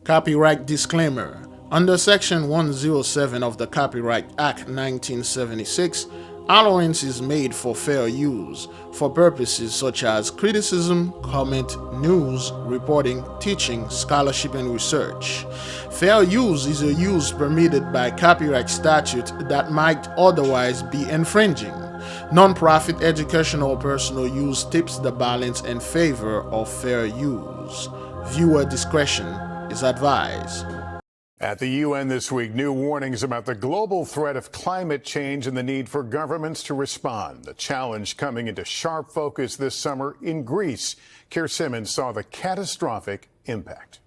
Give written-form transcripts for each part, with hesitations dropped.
Copyright disclaimer. Under Section 107 of the Copyright Act 1976, allowance is made for fair use for purposes such as criticism, comment, news, reporting, teaching, scholarship, and research. Fair use is a use permitted by copyright statute that might otherwise be infringing. Non-profit educational or personal use tips the balance in favor of fair use. Viewer discretion is advised. At the UN this week, new warnings about the global threat of climate change and the need for governments to respond. The challenge coming into sharp focus this summer in Greece. Keir Simmons saw the catastrophic impact.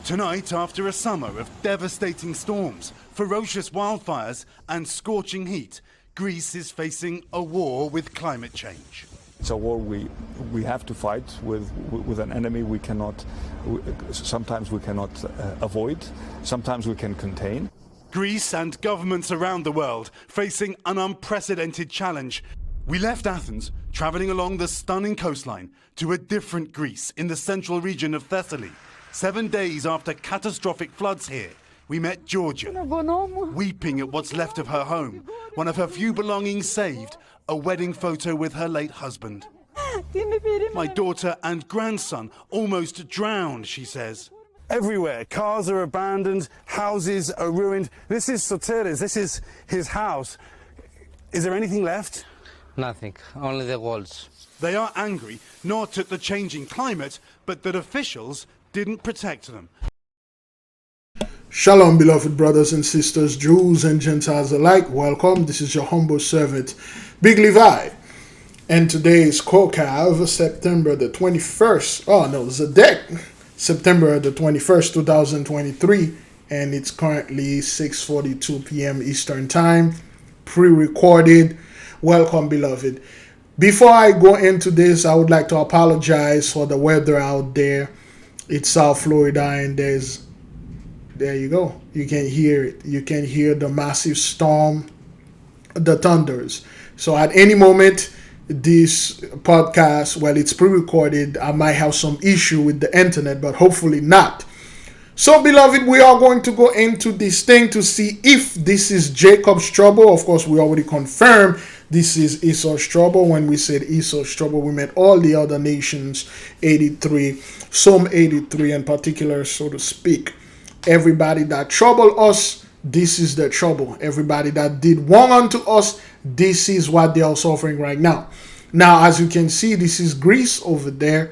Tonight, after a summer of devastating storms, ferocious wildfires and scorching heat, Greece is facing a war with climate change. It's a war we have to fight with an enemy sometimes we cannot avoid, sometimes we can contain. Greece and governments around the world facing an unprecedented challenge. We left Athens, travelling along the stunning coastline, to a different Greece in the central region of Thessaly. 7 days after catastrophic floods here, we met Georgia, weeping at what's left of her home, one of her few belongings saved, a wedding photo with her late husband. My daughter and grandson almost drowned, she says. Everywhere, cars are abandoned, houses are ruined. This is Soteris, this is his house. Is there anything left? Nothing, only the walls. They are angry, not at the changing climate, but that officials didn't protect them. Shalom, beloved brothers and sisters, Jews and Gentiles alike. Welcome. This is your humble servant, Big Levi. And today is Kokav, September the 21st. Oh, no, Zedek, September the 21st, 2023. And it's currently 6:42 p.m. Eastern Time, pre-recorded. Welcome, beloved. Before I go into this, I would like to apologize for the weather out there. It's South Florida, and there you go. You can hear it. You can hear the massive storm, the thunders. So at any moment, this podcast, well, it's pre-recorded. I might have some issue with the internet, but hopefully not. So, beloved, we are going to go into this thing to see if this is Jacob's trouble. Of course, we already confirmed this is Esau's trouble. When we said Esau's trouble, we meant all the other nations, 83, Psalm 83 in particular, so to speak. Everybody that troubled us, this is the trouble. Everybody that did wrong unto us, this is what they are suffering right now. Now, as you can see, this is Greece over there,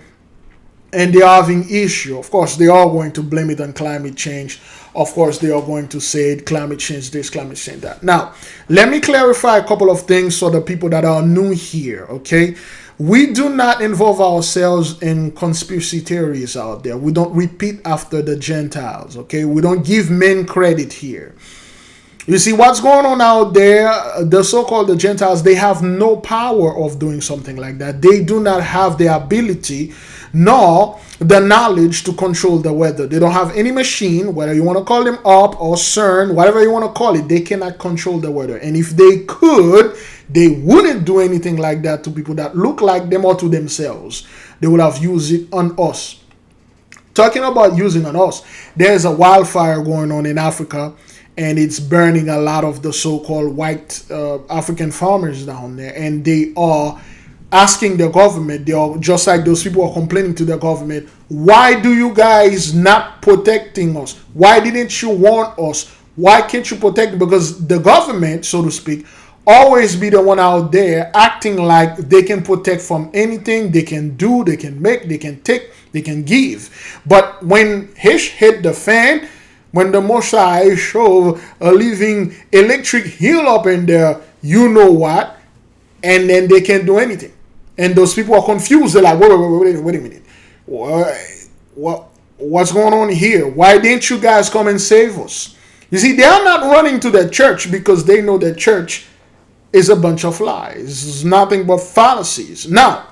and they are having issue. Of course, they are going to blame it on climate change. Of course, they are going to say climate change this, climate change that. Now, let me clarify a couple of things for the people that are new here, okay? We do not involve ourselves in conspiracy theories out there. We don't repeat after the Gentiles, okay? We don't give men credit here. You see, what's going on out there, the so-called the Gentiles, they have no power of doing something like that. They do not have the ability nor the knowledge to control the weather. They don't have any machine, whether you want to call them up or CERN, whatever you want to call it, they cannot control the weather. And if they could, they wouldn't do anything like that to people that look like them or to themselves. They would have used it on us. Talking about using on us, there's a wildfire going on in Africa, and it's burning a lot of the so-called white African farmers down there. And they are asking the government, they are just like those people are complaining to the government, why do you guys not protecting us? Why didn't you warn us? Why can't you protect? Because the government, so to speak, always be the one out there acting like they can protect from anything, they can do, they can make, they can take, they can give. But when Hish hit the fan, when the Mosai show a living electric hill up in there, you know what, and then they can't do anything. And those people are confused. They're like, wait a minute. What's going on here? Why didn't you guys come and save us? You see, they are not running to the church because they know the church is a bunch of lies. It's nothing but fallacies. Now,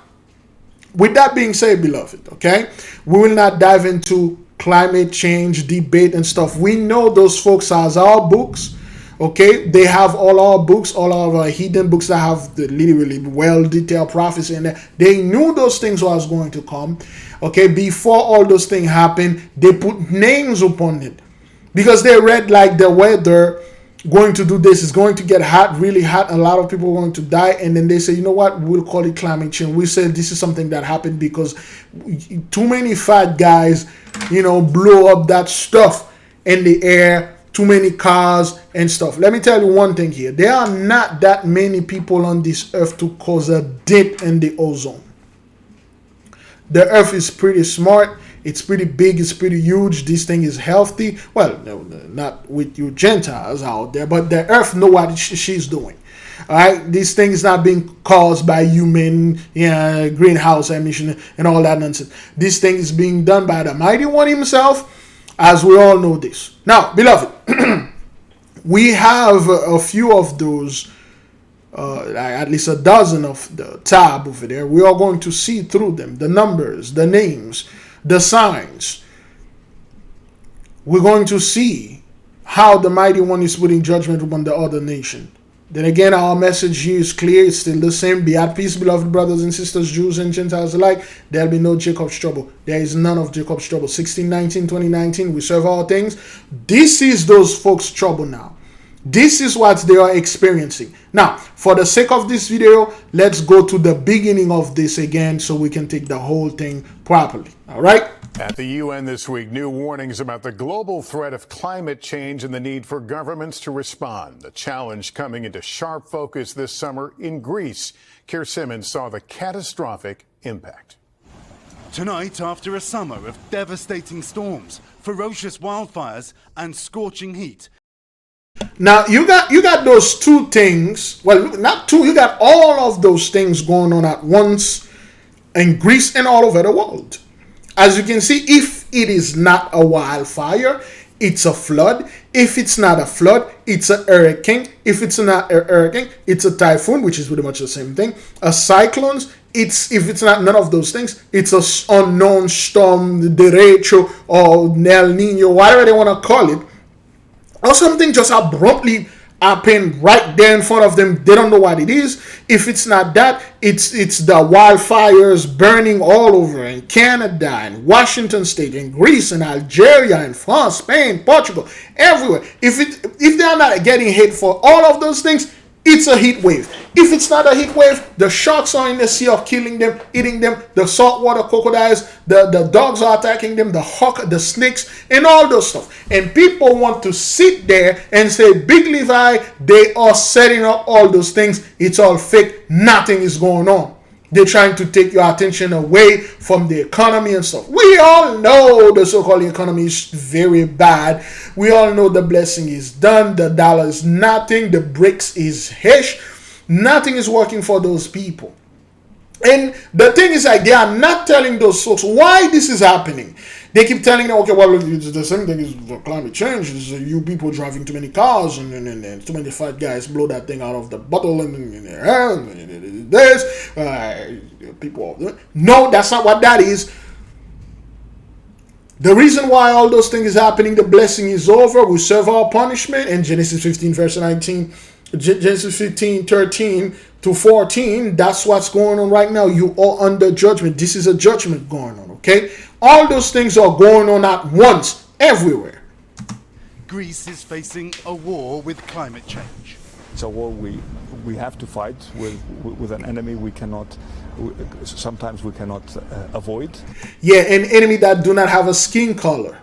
with that being said, beloved, okay, we will not dive into climate change debate and stuff. We know those folks as our books. Okay, they have all our books, all our hidden books that have the literally well detailed prophecy in there. They knew those things was going to come. Okay, before all those things happened, they put names upon it because they read like the weather going to do this, is going to get hot, really hot, a lot of people are going to die, and then they say, you know what, we'll call it climate change. We said this is something that happened because too many fat guys, blow up that stuff in the air, too many cars and stuff. Let me tell you one thing here. There are not that many people on this earth to cause a dent in the ozone. The earth is pretty smart. It's pretty big. It's pretty huge. This thing is healthy. Well, no, not with you Gentiles out there, but the earth know what she's doing. All right, this thing is not being caused by human greenhouse emission and all that nonsense. This thing is being done by the Mighty One himself, as we all know this. Now, beloved, we have a few of those, at least a dozen of the tab over there. We are going to see through them, the numbers, the names, the signs. We're going to see how the Mighty One is putting judgment upon the other nation. Then again, our message here is clear. It's still the same. Be at peace, beloved brothers and sisters, Jews and Gentiles alike. There'll be no Jacob's trouble. There is none of Jacob's trouble. 1619, 2019, we serve all things. This is those folks' trouble now. This is what they are experiencing. Now, for the sake of this video, let's go to the beginning of this again so we can take the whole thing properly. All right? At the UN this week, new warnings about the global threat of climate change and the need for governments to respond. The challenge coming into sharp focus this summer in Greece. Keir Simmons saw the catastrophic impact. Tonight, after a summer of devastating storms, ferocious wildfires and scorching heat. Now, you got those two things. Well, not two. You got all of those things going on at once in Greece and all over the world. As you can see, if it is not a wildfire, it's a flood. If it's not a flood, it's a hurricane. If it's not a hurricane, it's a typhoon, which is pretty much the same thing. A cyclone, if it's not none of those things, it's a unknown storm, derecho or El Nino, whatever they want to call it. Or something just abruptly happen right there in front of them. They don't know what it is. If it's not that, it's the wildfires burning all over in Canada and Washington State, in Greece and Algeria and France, Spain, Portugal, everywhere. If they are not getting hit for all of those things, it's a heat wave. If it's not a heat wave, the sharks are in the sea of killing them, eating them, the saltwater crocodiles, the dogs are attacking them, the hawk, the snakes, and all those stuff. And people want to sit there and say, Big Levi, they are setting up all those things. It's all fake. Nothing is going on. They're trying to take your attention away from the economy and stuff. We all know the so-called economy is very bad. We all know the blessing is done. The dollar is nothing. The BRICS is hish. Nothing is working for those people. And the thing is, like, they are not telling those folks why this is happening. They keep telling them, okay, well, it's the same thing as the climate change. It's you people driving too many cars and too many fat guys blow that thing out of the bottle and this. People, no, that's not what that is. The reason why all those things is happening, the blessing is over. We serve our punishment. And Genesis 15, verse 19, Genesis 15, 13 to 14, that's what's going on right now. You are under judgment. This is a judgment going on, okay? All those things are going on at once, everywhere. Greece is facing a war with climate change. It's a war we have to fight with an enemy we cannot, sometimes we cannot avoid. Yeah, an enemy that do not have a skin color.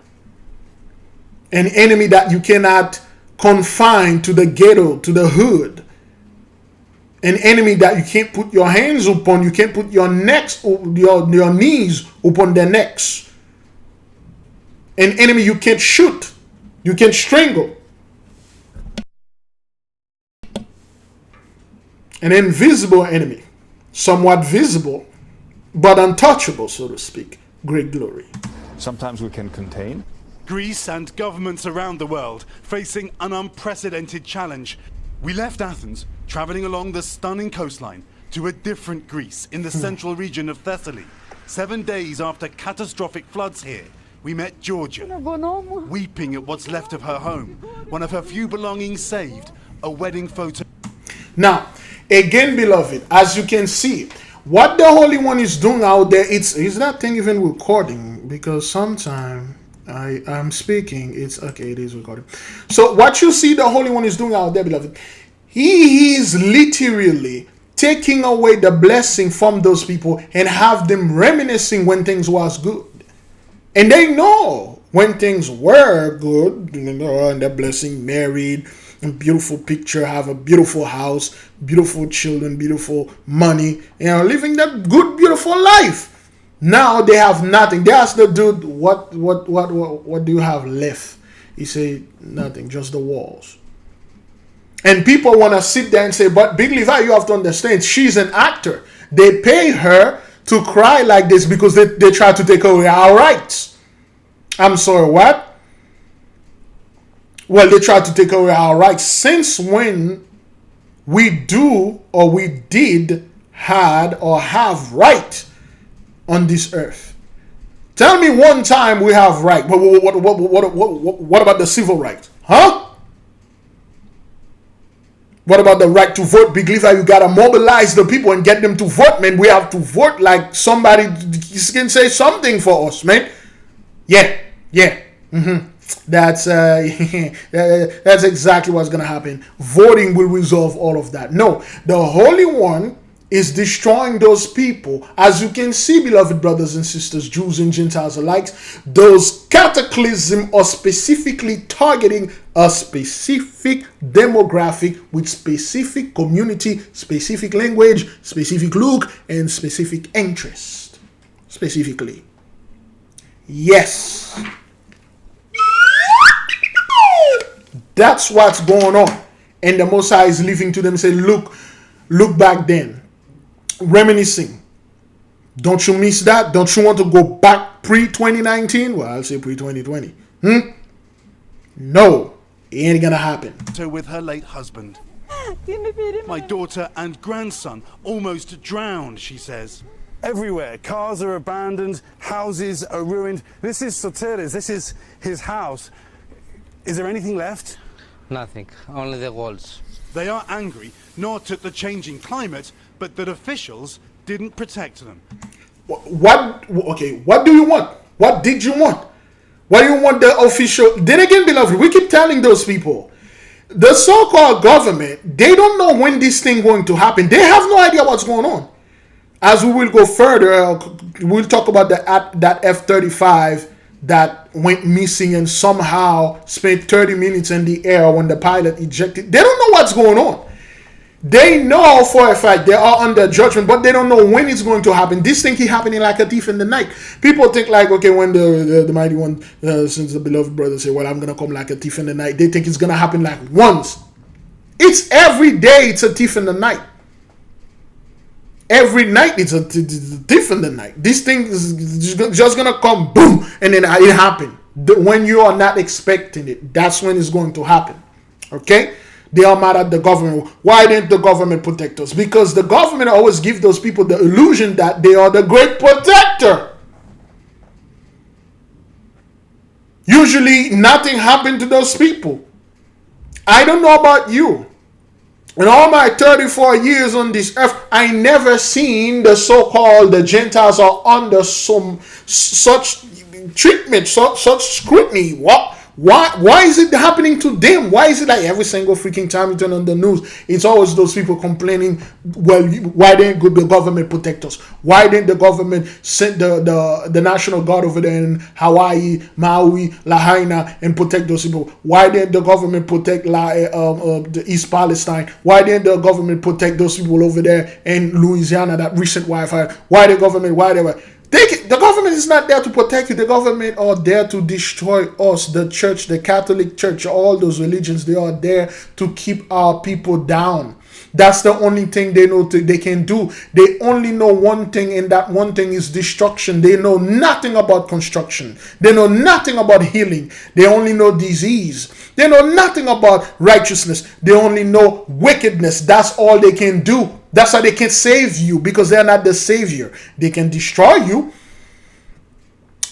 An enemy that you cannot confine to the ghetto, to the hood. An enemy that you can't put your hands upon, you can't put your necks, your knees upon their necks. An enemy you can't shoot, you can strangle. An invisible enemy, somewhat visible, but untouchable, so to speak. Great glory. Sometimes we can contain. Greece and governments around the world facing an unprecedented challenge. We left Athens, traveling along the stunning coastline to a different Greece in the central region of Thessaly. 7 days after catastrophic floods here, we met Georgia, weeping at what's left of her home, one of her few belongings saved, a wedding photo. Now, again, beloved, as you can see, what the Holy One is doing out there, is that thing even recording? Because sometimes I'm speaking, it's okay, it is recording. So what you see the Holy One is doing out there, beloved, he is literally taking away the blessing from those people and have them reminiscing when things was good. And they know when things were good, and the blessing, married, beautiful picture, have a beautiful house, beautiful children, beautiful money, living that good, beautiful life. Now they have nothing. They ask the dude, what do you have left? He say, nothing, just the walls. And people want to sit there and say, but Big Levi, you have to understand, she's an actor. They pay her to cry like this because they try to take away our rights. I'm sorry, what? Well, they try to take away our rights. Since when we do or we did had or have right on this earth? Tell me one time we have right. What about the civil rights? Huh? What about the right to vote? Big Levi, you gotta mobilize the people and get them to vote, man. We have to vote like somebody can say something for us, man. Yeah. That's that's exactly what's gonna happen. Voting will resolve all of that. No, the Holy One is destroying those people. As you can see, beloved brothers and sisters, Jews and Gentiles alike, those cataclysms are specifically targeting a specific demographic with specific community, specific language, specific look, and specific interest. Specifically. Yes. That's what's going on. And the Most High is leaving to them, say, look back then. Reminiscing. Don't you miss that? Don't you want to go back pre-2019? Well, I'll say pre-2020. No, it ain't gonna happen. With her late husband. My daughter and grandson almost drowned, she says. Everywhere, cars are abandoned, houses are ruined. This is Soteres, this is his house. Is there anything left? Nothing, only the walls. They are angry, not at the changing climate, but that officials didn't protect them. Okay, what do you want? What did you want? What do you want the official? Then again, beloved, we keep telling those people, the so-called government, they don't know when this thing going to happen. They have no idea what's going on. As we will go further, we'll talk about that F-35 that went missing and somehow spent 30 minutes in the air when the pilot ejected. They don't know what's going on. They know for a fact they are under judgment, but they don't know when it's going to happen. This thing keep happening like a thief in the night. People think like, okay, when the mighty one, since the beloved brother say, well, I'm going to come like a thief in the night. They think it's going to happen like once. It's every day it's a thief in the night. Every night it's a thief in the night. This thing is just going to come, boom, and then it happen. When you are not expecting it, that's when it's going to happen. Okay? They are mad at the government. Why didn't the government protect us? Because the government always gives those people the illusion that they are the great protector. Usually nothing happened to those people. I don't know about you. In all my 34 years on this earth, I never seen the so-called the Gentiles are under such treatment, such scrutiny. Why is it happening to them? Why is it like every single freaking time you turn on the news, it's always those people complaining, well, why didn't the government protect us? Why didn't the government send the National Guard over there in Hawaii, Maui, Lahaina and protect those people? Why didn't the government protect the East Palestine? Why didn't the government protect those people over there in Louisiana, that recent wildfire? Why the government, why they were... The government is not there to protect you. The government are there to destroy us. The church, the Catholic Church, all those religions, they are there to keep our people down. That's the only thing they know they can do. They only know one thing, and that one thing is destruction. They know nothing about construction. They know nothing about healing. They only know disease. They know nothing about righteousness. They only know wickedness. That's all they can do. That's why they can't save you, because they're not the savior. They can destroy you.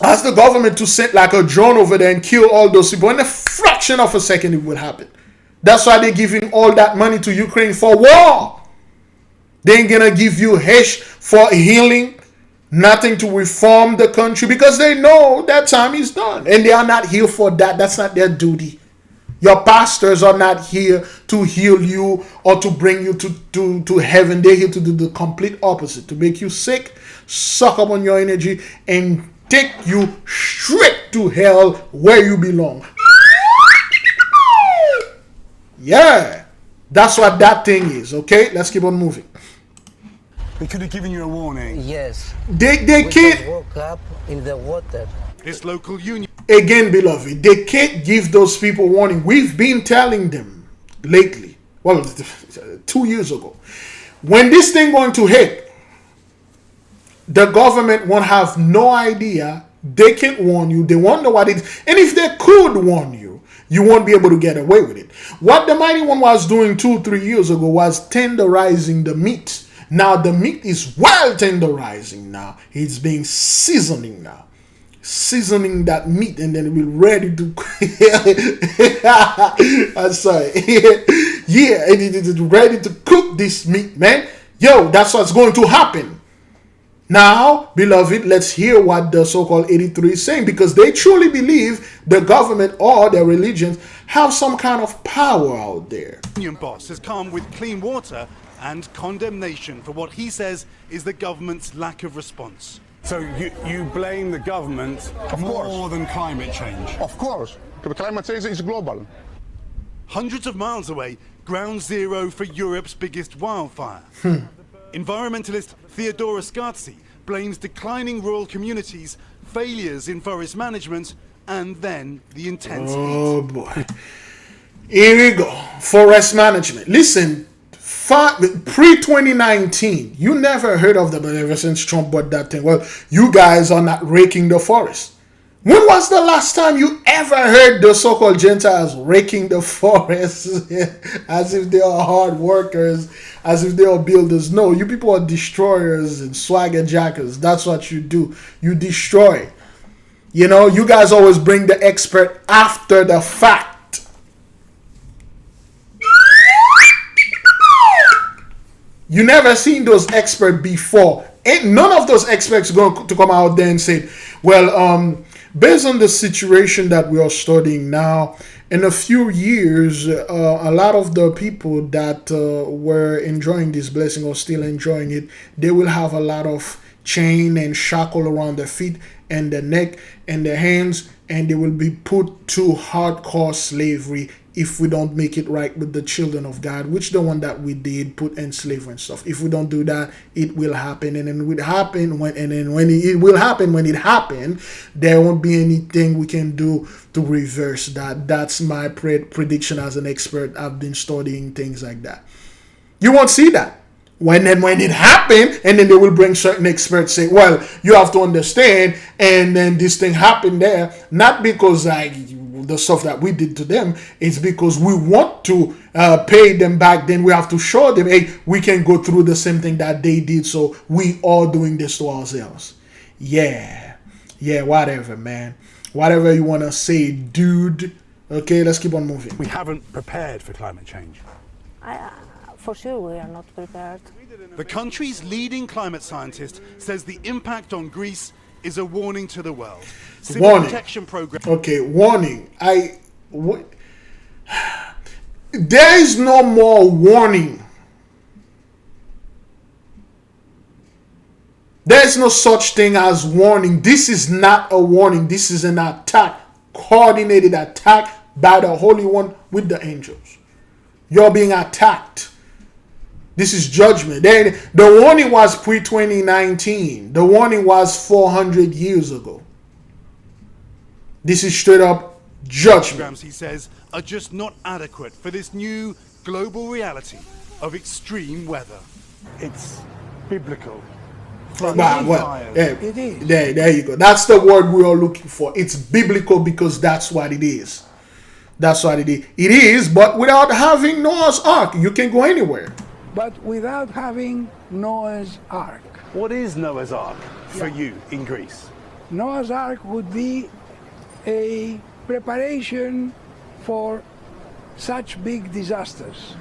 Ask the government to send like a drone over there and kill all those people. In a fraction of a second, it would happen. That's why they're giving all that money to Ukraine for war. They ain't gonna give you hash for healing, nothing to reform the country, because they know that time is done. And they are not here for that. That's not their duty. Your pastors are not here to heal you or to bring you to heaven. They're here to do the complete opposite, to make you sick, suck up on your energy, and take you straight to hell where you belong. Yeah, that's what that thing is. Okay, let's keep on moving. They could have given you a warning. Yes. They We can't, just woke up in the water. This local union again, beloved, they can't give those people warning. We've been telling them lately, well, 2 years ago, when this thing going to hit, the government won't have no idea. They can't warn you. They won't know what it is. And if they could warn you, you won't be able to get away with it. What the Mighty One was doing 2-3 years ago was tenderizing the meat. Now the meat is well tenderizing now. It's being seasoning now. Seasoning that meat, and then we're ready to I'm sorry. Yeah, and it is ready to cook this meat, man. Yo, that's what's going to happen. Now, beloved, let's hear what the so-called 83 is saying, because they truly believe the government or their religions have some kind of power out there. union boss has come with clean water and condemnation for what he says is the government's lack of response. So you blame the government more than climate change? Of course, the climate change is global. Hundreds of miles away, ground zero for Europe's biggest wildfire. Environmentalist Theodora Scarzi blames declining rural communities, failures in forest management, and then the intense heat. Oh boy. Here we go. Forest management. Listen, pre-2019, you never heard of them, but ever since Trump bought that thing, well, you guys are not raking the forest. When was the last time you ever heard the so-called Gentiles raking the forest as if they are hard workers, as if they are builders? No, you people are destroyers and swagger jackers. That's what you do. You destroy. You know, you guys always bring the expert after the fact. You never seen those experts before. Ain't none of those experts going to come out there and say, well, based on the situation that we are studying now, in a few years, a lot of the people that were enjoying this blessing or still enjoying it, they will have a lot of chain and shackle around their feet and their neck and their hands, and they will be put to hardcore slavery if we don't make it right with the children of God, which the one that we did put in slavery and stuff. If we don't do that, it will happen, and then it will happen when it happens, there won't be anything we can do to reverse that. That's my prediction as an expert. I've been studying things like that. You won't see that. When it happened, and then they will bring certain experts say, well, you have to understand, and then this thing happened there, not because the stuff that we did to them, it's because we want to pay them back. Then we have to show them, hey, we can go through the same thing that they did, so we are doing this to ourselves. Yeah, whatever, man. Whatever you want to say, dude. Okay, let's keep on moving. We haven't prepared for climate change. For sure, we are not prepared. The country's leading climate scientist says the impact on Greece is a warning to the world. Civil Warning. protection program. Okay, warning. There is no more warning. There is no such thing as warning. This is not a warning. This is an attack, coordinated attack by the Holy One with the angels. You're being attacked. This is judgment. The warning was pre-2019. The warning was 400 years ago. This is straight up judgment. Programs, he says, are just not adequate for this new global reality of extreme weather. It's biblical. It is. There you go. That's the word we are looking for. It's biblical because that's what it is. That's what it is. It is, but without having Noah's Ark, you can go anywhere. But without having Noah's Ark. What is Noah's Ark for you in Greece? Noah's Ark would be a preparation for such big disasters.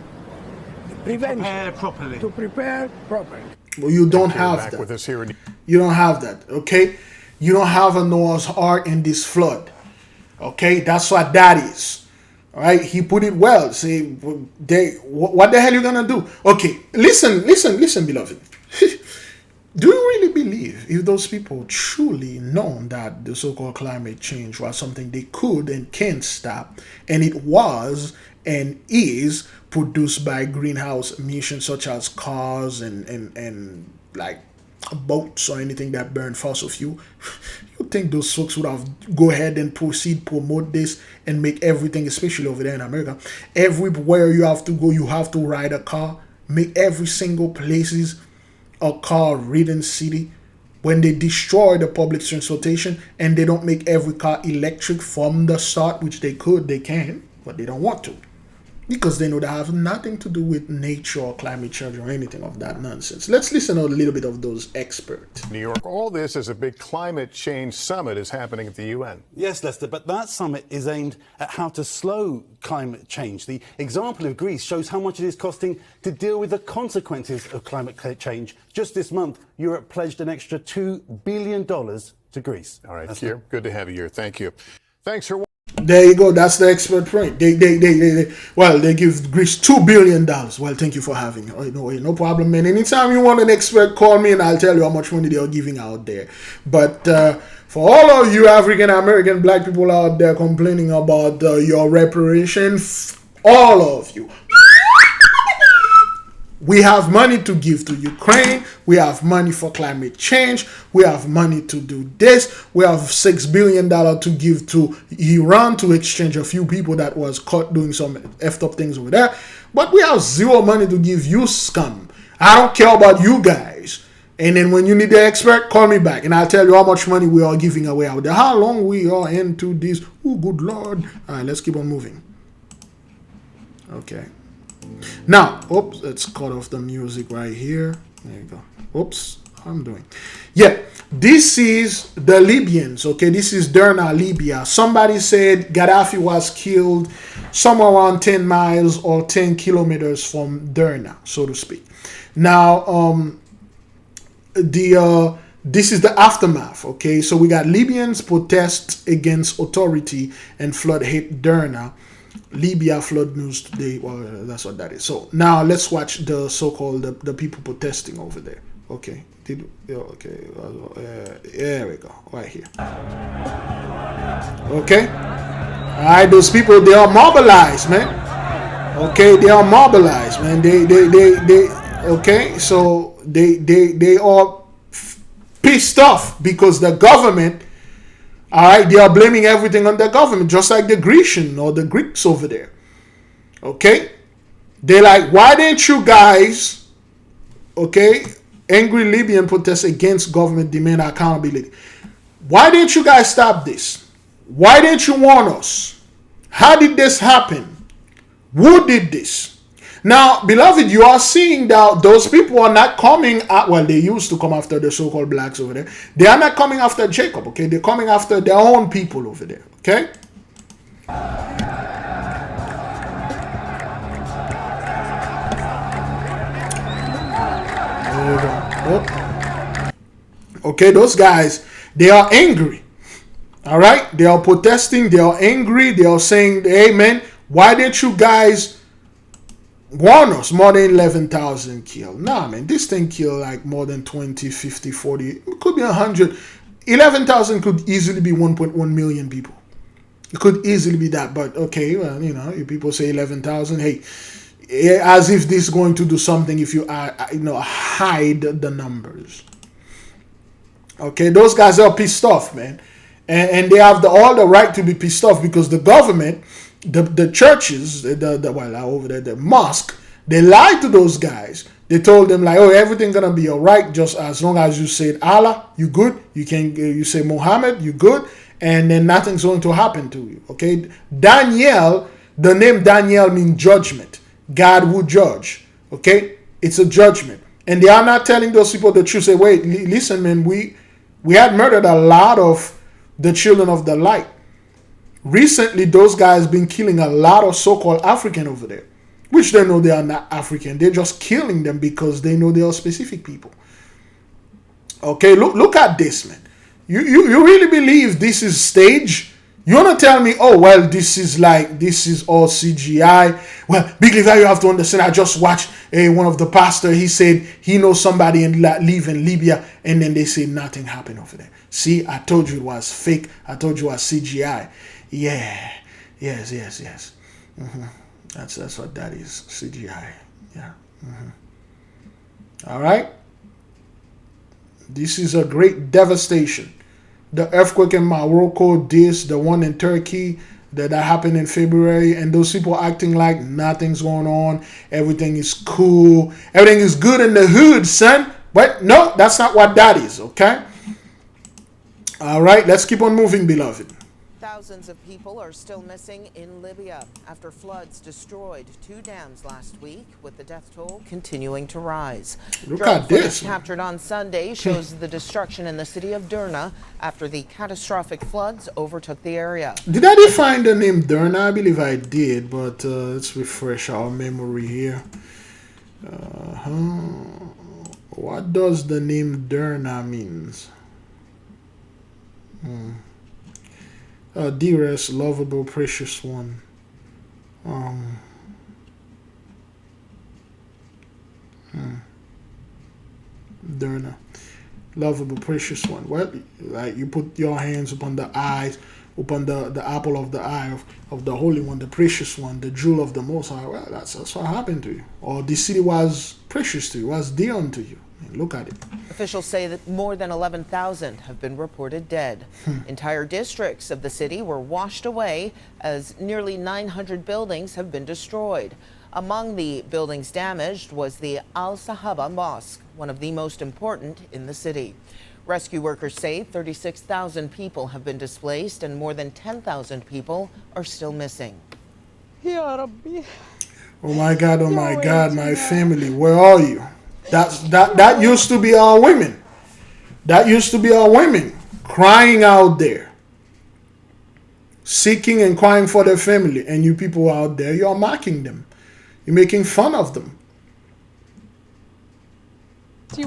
Prevention. Prepare properly. To prepare properly. Well, you don't have Back that. with us here in You don't have that, okay? You don't have a Noah's Ark in this flood, okay? That's what that is, all right? He put it well. Say, what the hell are you gonna do? Okay, listen, beloved. Do you really believe if those people truly known that the so-called climate change was something they could and can stop, and it was and is produced by greenhouse emissions such as cars and like boats or anything that burn fossil fuel, you think those folks would have go ahead and promote this and make everything, especially over there in America, everywhere you have to go, you have to ride a car, make every single places a car-ridden city. When they destroy the public transportation and they don't make every car electric from the start, which they can, but they don't want to. Because they know that have nothing to do with nature or climate change or anything of that nonsense. Let's listen to a little bit of those experts. New York. All this as a big climate change summit is happening at the UN. Yes, Lester, but that summit is aimed at how to slow climate change. The example of Greece shows how much it is costing to deal with the consequences of climate change. Just this month, Europe pledged an extra $2 billion to Greece. All right, Kier, good to have you here. Thank you. Thanks for There you go. That's the expert point. They give Greece $2 billion. Well, thank you for having me. No problem, man. Anytime you want an expert, call me and I'll tell you how much money they are giving out there. But for all of you African American black people out there complaining about your reparations, all of you, we have money to give to Ukraine. We have money for climate change. We have money to do this. We have $6 billion to give to Iran to exchange a few people that was caught doing some effed up things over there. But we have zero money to give you scum. I don't care about you guys. And then when you need the expert, call me back and I'll tell you how much money we are giving away out there. How long we are into this. Oh, good Lord. All right, let's keep on moving. Okay. Now, oops, let's cut off the music right here. There you go. Oops, I'm doing. Yeah, this is the Libyans, okay? This is Derna, Libya. Somebody said Gaddafi was killed somewhere around 10 miles or 10 kilometers from Derna, so to speak. Now, this is the aftermath, okay? So we got Libyans protest against authority and flood hit Derna. Libya flood news today. Well, that's what that is. So now let's watch the so-called the people protesting over there. Okay. Okay. There we go. Right here. Okay. All right. Those people, they are mobilized, man. Okay. They are mobilized, man. They. Okay. So they are pissed off because the government. All right, they are blaming everything on the government, just like the Grecian or the Greeks over there. Okay? They're like, why didn't you guys, okay, angry Libyan protests against government demand accountability. Why didn't you guys stop this? Why didn't you warn us? How did this happen? Who did this? Now, beloved, you are seeing that those people are not coming at, well, they used to come after the so-called blacks over there. They are not coming after Jacob, okay? They're coming after their own people over there, okay? Okay, those guys, they are angry. All right? They are protesting. They are angry. They are saying, hey, man, why didn't you guys warn us? More than 11,000 killed. Nah, man, this thing killed like more than 20, 50, 40. It could be 100. 11,000 could easily be 1.1 million people. It could easily be that. But, okay, well, you know, if people say 11,000, hey, as if this is going to do something if you, hide the numbers. Okay, those guys are pissed off, man. And they have all the right to be pissed off because the government, the churches, over there, the mosque, they lied to those guys. They told them like, oh, everything's gonna be all right just as long as you said Allah, you good. You say Muhammad, you good, and then nothing's going to happen to you. Okay, Daniel, the name Daniel means judgment. God will judge. Okay, it's a judgment, and they are not telling those people the truth. Say, wait, listen, man, We had murdered a lot of the children of the light. Recently, those guys been killing a lot of so-called African over there, which they know they are not African. They're just killing them because they know they are specific people. Okay, look at this, man. You really believe this is stage? You want to tell me, oh, well, this is all CGI? Well, Big Levi, you have to understand, I just watched one of the pastor. He said he knows somebody live in Libya, and then they say nothing happened over there. See, I told you it was fake. I told you it was CGI. Yeah, yes. Mm-hmm. That's what that is, CGI. Yeah. Mm-hmm. All right. This is a great devastation. The earthquake in Morocco, the one in Turkey that happened in February, and those people acting like nothing's going on. Everything is cool. Everything is good in the hood, son. But no, that's not what that is, okay? All right, let's keep on moving, beloved. Thousands of people are still missing in Libya after floods destroyed 2 dams last week, with the death toll continuing to rise. Look at this. Captured on Sunday shows the destruction in the city of Derna after the catastrophic floods overtook the area. Did I define the name Derna? I believe I did, but let's refresh our memory here. What does the name Derna means? Dearest, lovable, precious one. Derna, lovable, precious one. Well, like you put your hands upon the eyes, upon the apple of the eye of the Holy One, the precious one, the jewel of the Most High. Well, that's what happened to you. Or the city was precious to you, was dear unto you. Look at it. Officials say that more than 11,000 have been reported dead. Entire districts of the city were washed away as nearly 900 buildings have been destroyed. Among the buildings damaged was the Al Sahaba Mosque, one of the most important in the city. Rescue workers say 36,000 people have been displaced and more than 10,000 people are still missing. Oh my God, my family, where are you? That used to be our women. That used to be our women crying out there, seeking and crying for their family. And you people out there, you're mocking them. You're making fun of them. Okay.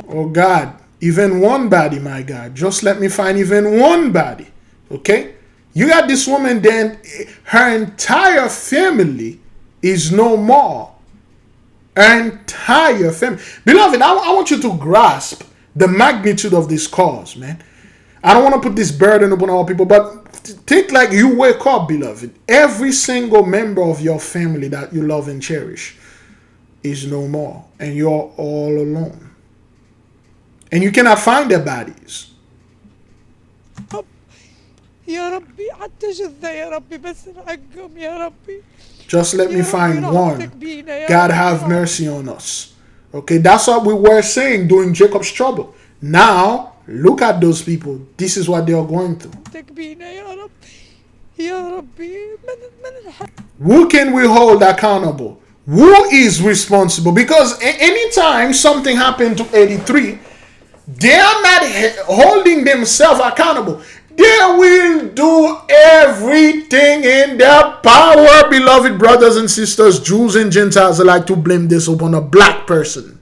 Oh God, even one body, my God. Just let me find even one body. Okay? You got this woman, then her entire family is no more. Entire family. Beloved, I want you to grasp the magnitude of this cause, man. I don't want to put this burden upon all people, but think like you wake up, beloved. Every single member of your family that you love and cherish is no more, and you're all alone. And you cannot find their bodies. Just let me find one. God have mercy on us. Okay, that's what we were saying during Jacob's trouble. Now, look at those people. This is what they are going through. Who can we hold accountable? Who is responsible? Because anytime something happened to 83, they are not holding themselves accountable. They will do everything in their power, beloved brothers and sisters, Jews and Gentiles alike, to blame this upon a black person.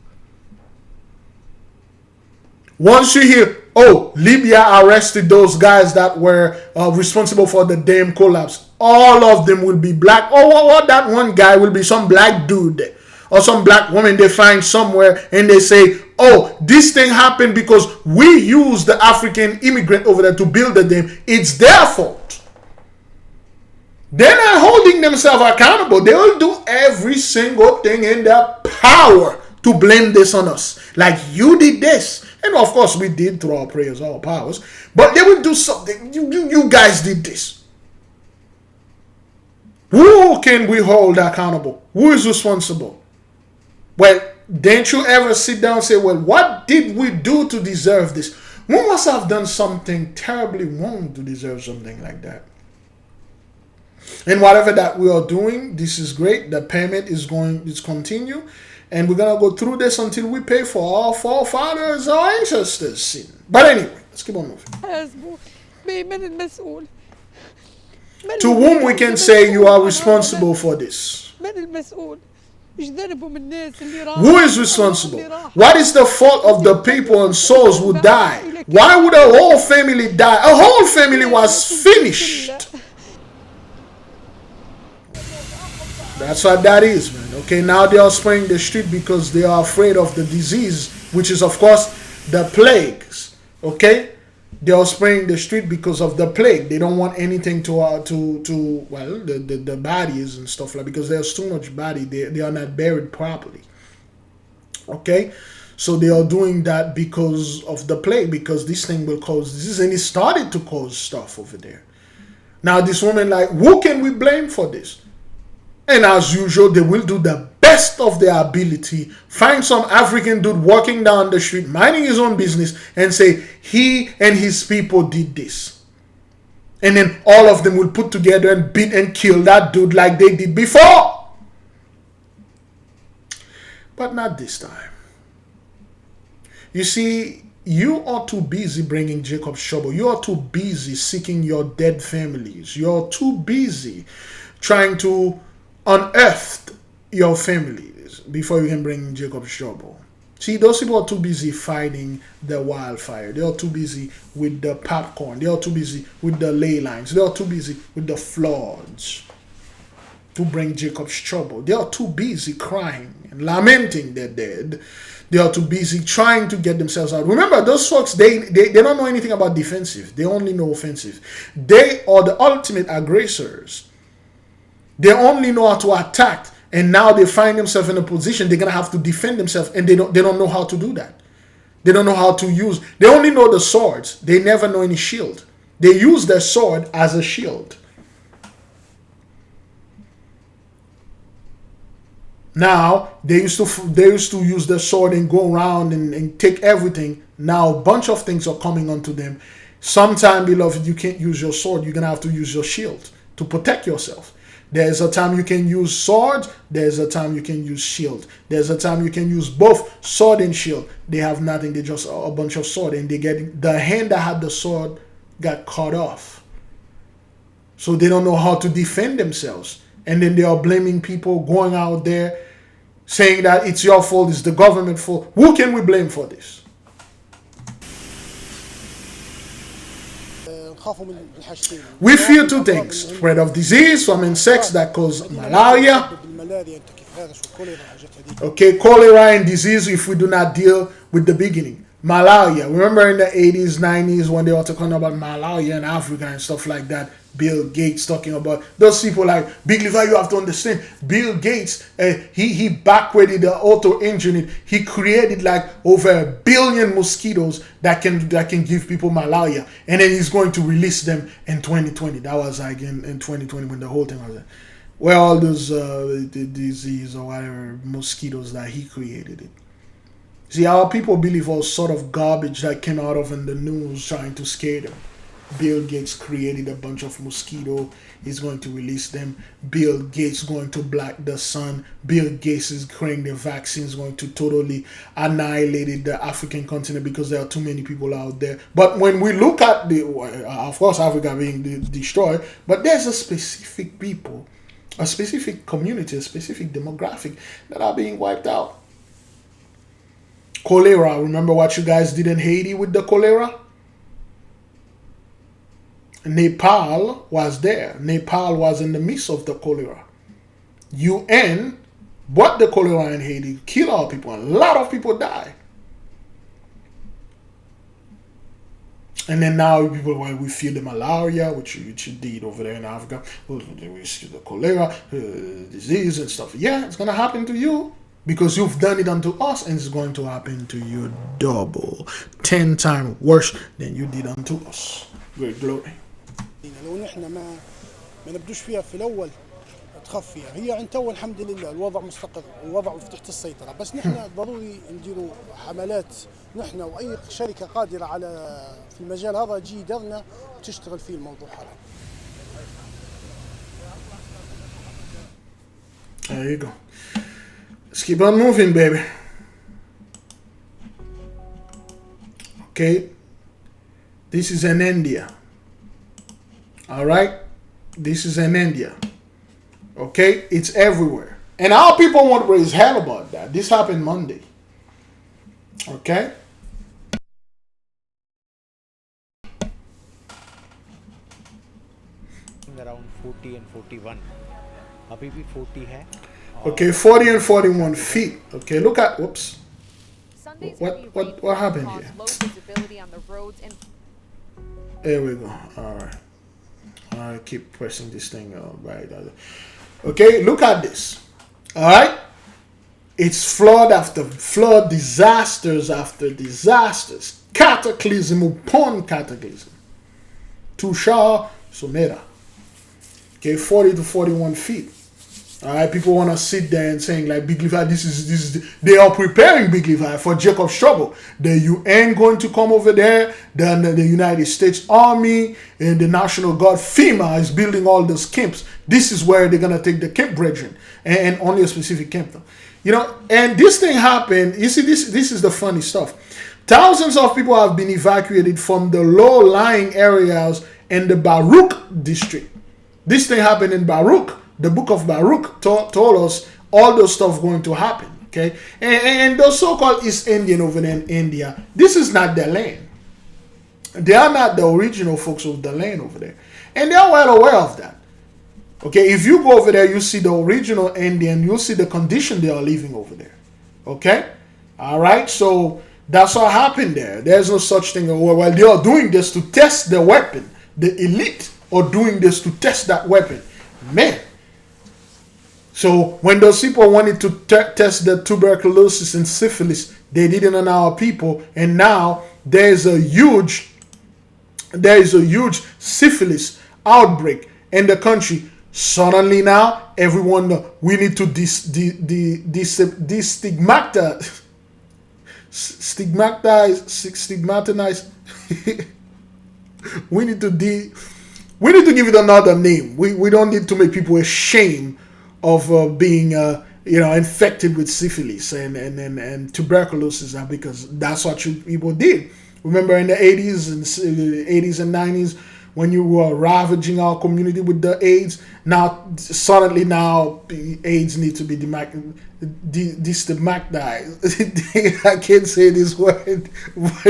Once you hear, oh, Libya arrested those guys that were responsible for the dam collapse, all of them will be black. Or that one guy will be some black dude or some black woman they find somewhere, and they say, oh, this thing happened because we used the African immigrant over there to build the dam. It's their fault. They're not holding themselves accountable. They will do every single thing in their power to blame this on us. Like, you did this. And of course, we did through our prayers, our powers. But they will do something. You guys did this. Who can we hold accountable? Who is responsible? Well, didn't you ever sit down and say, well, what did we do to deserve this? We must have done something terribly wrong to deserve something like that. And whatever that we are doing, this is great. The payment is continue. And we're going to go through this until we pay for our forefathers, our ancestors' sin. But anyway, let's keep on moving. To whom we can say you are responsible for this? Who is responsible? What is the fault of the people and souls who died? Why would a whole family die? A whole family was finished. That's what that is, man. Okay, now they are spraying the street because they are afraid of the disease, which is, of course, the plagues. Okay? They are spraying the street because of the plague. They don't want anything the bodies and stuff like, because there's too much body. They are not buried properly. Okay, so they are doing that because of the plague, because this thing will cause disease, and it started to cause stuff over there. Now this woman, like, who can we blame for this? And as usual, they will do the best of their ability, find some African dude walking down the street, minding his own business, and say, he and his people did this. And then all of them will put together and beat and kill that dude like they did before. But not this time. You see, you are too busy bringing Jacob's trouble. You are too busy seeking your dead families. You are too busy trying to unearth your families before you can bring Jacob's trouble. See, those people are too busy fighting the wildfire. They are too busy with the popcorn. They are too busy with the ley lines. They are too busy with the floods to bring Jacob's trouble. They are too busy crying and lamenting their dead. They are too busy trying to get themselves out. Remember, those folks, they don't know anything about defensive. They only know offensive. They are the ultimate aggressors. They only know how to attack, and now they find themselves in a position they're gonna have to defend themselves, and they don't know how to do that. They don't know how to use. They only know the swords. They never know any shield. They use their sword as a shield. Now they used to use their sword and go around and take everything. Now a bunch of things are coming onto them. Sometime, beloved, you can't use your sword. You're gonna have to use your shield to protect yourself. There's a time you can use sword. There's a time you can use shield. There's a time you can use both sword and shield. They have nothing. They just a bunch of sword, and they get the hand that had the sword got cut off. So they don't know how to defend themselves, and then they are blaming people, going out there saying that it's your fault, it's the government fault. Who can we blame for this? We fear two things: spread of disease from insects that cause malaria. Okay, cholera and disease if we do not deal with the beginning. Malaria. Remember in the 80s, 90s when they were talking about malaria in Africa and stuff like that. Bill Gates talking about those people like Big Levi. You have to understand, Bill Gates, he backwarded the auto engine. He created like over 1 billion mosquitoes that can give people malaria, and then he's going to release them in 2020. That was like in 2020 when the whole thing was there. Where all those the disease or whatever mosquitoes that he created it. See, our people believe all sort of garbage that came out of in the news trying to scare them. Bill Gates created a bunch of mosquito. He's going to release them. Bill Gates going to block the sun. Bill Gates is creating the vaccines going to totally annihilate the African continent because there are too many people out there. But when we look at of course, Africa being destroyed, but there's a specific people, a specific community, a specific demographic that are being wiped out. Cholera. Remember what you guys did in Haiti with the cholera? Nepal was there. Nepal was in the midst of the cholera. UN brought the cholera in Haiti, killed our people. A lot of people died. And then now people, well, we feel the malaria, which you did over there in Africa. We see the cholera, disease and stuff. Yeah, it's going to happen to you because you've done it unto us, and it's going to happen to you double, 10 times worse than you did unto us. Great glory. لو نحن ما نبدوش فيها في الاول تخف فيها هي عند تو الحمد لله الوضع مستقر والوضع تحت السيطره بس نحن ضروري نديروا حملات نحن واي شركه قادره على في المجال هذا تجي يدرنا وتشتغل فيه الموضوع هذا. There you go. Let's keep on moving, baby. Okay. This is in India. All right. This is in India. Okay. It's everywhere. And our people won't raise hell about that. This happened Monday. Okay. Around 40 and 41. अभी भी 40 है. Okay, 40 and 41 feet. Okay, look at, whoops. What happened here? There we go. All right. I keep pressing this thing. Right. Okay, look at this. All right. It's flood after flood, disasters after disasters, cataclysm upon cataclysm. Tushar Sumera. Okay, 40 to 41 feet. All right, people want to sit there and saying like Big Levi, this is they are preparing Big Levi for Jacob's trouble. The UN going to come over there, then the United States Army and the National Guard FEMA is building all those camps. This is where they're gonna take the camp brethren, and only a specific camp though. You know, and this thing happened. You see, this is the funny stuff. Thousands of people have been evacuated from the low-lying areas in the Baruch district. This thing happened in Baruch. The book of Baruch told us all those stuff going to happen. Okay, and those so-called East Indian over there in India, this is not their land. They are not the original folks of the land over there, and they are well aware of that. Okay, if you go over there, you see the original Indian, you'll see the condition they are living over there. Okay, all right, so that's what happened there. There's no such thing. Well, they are doing this to test the weapon. The elite are doing this to test that weapon, man. So when those people wanted to test the tuberculosis and syphilis, they did it on our people, and now there's a huge syphilis outbreak in the country. Suddenly now, everyone we need to stigmatize. we need to give it another name. We don't need to make people ashamed of being infected with syphilis and tuberculosis, because that's what people did. Remember in the 80s and 90s when you were ravaging our community with the AIDS. Now suddenly AIDS need to be destigmatized. I can't say this word, but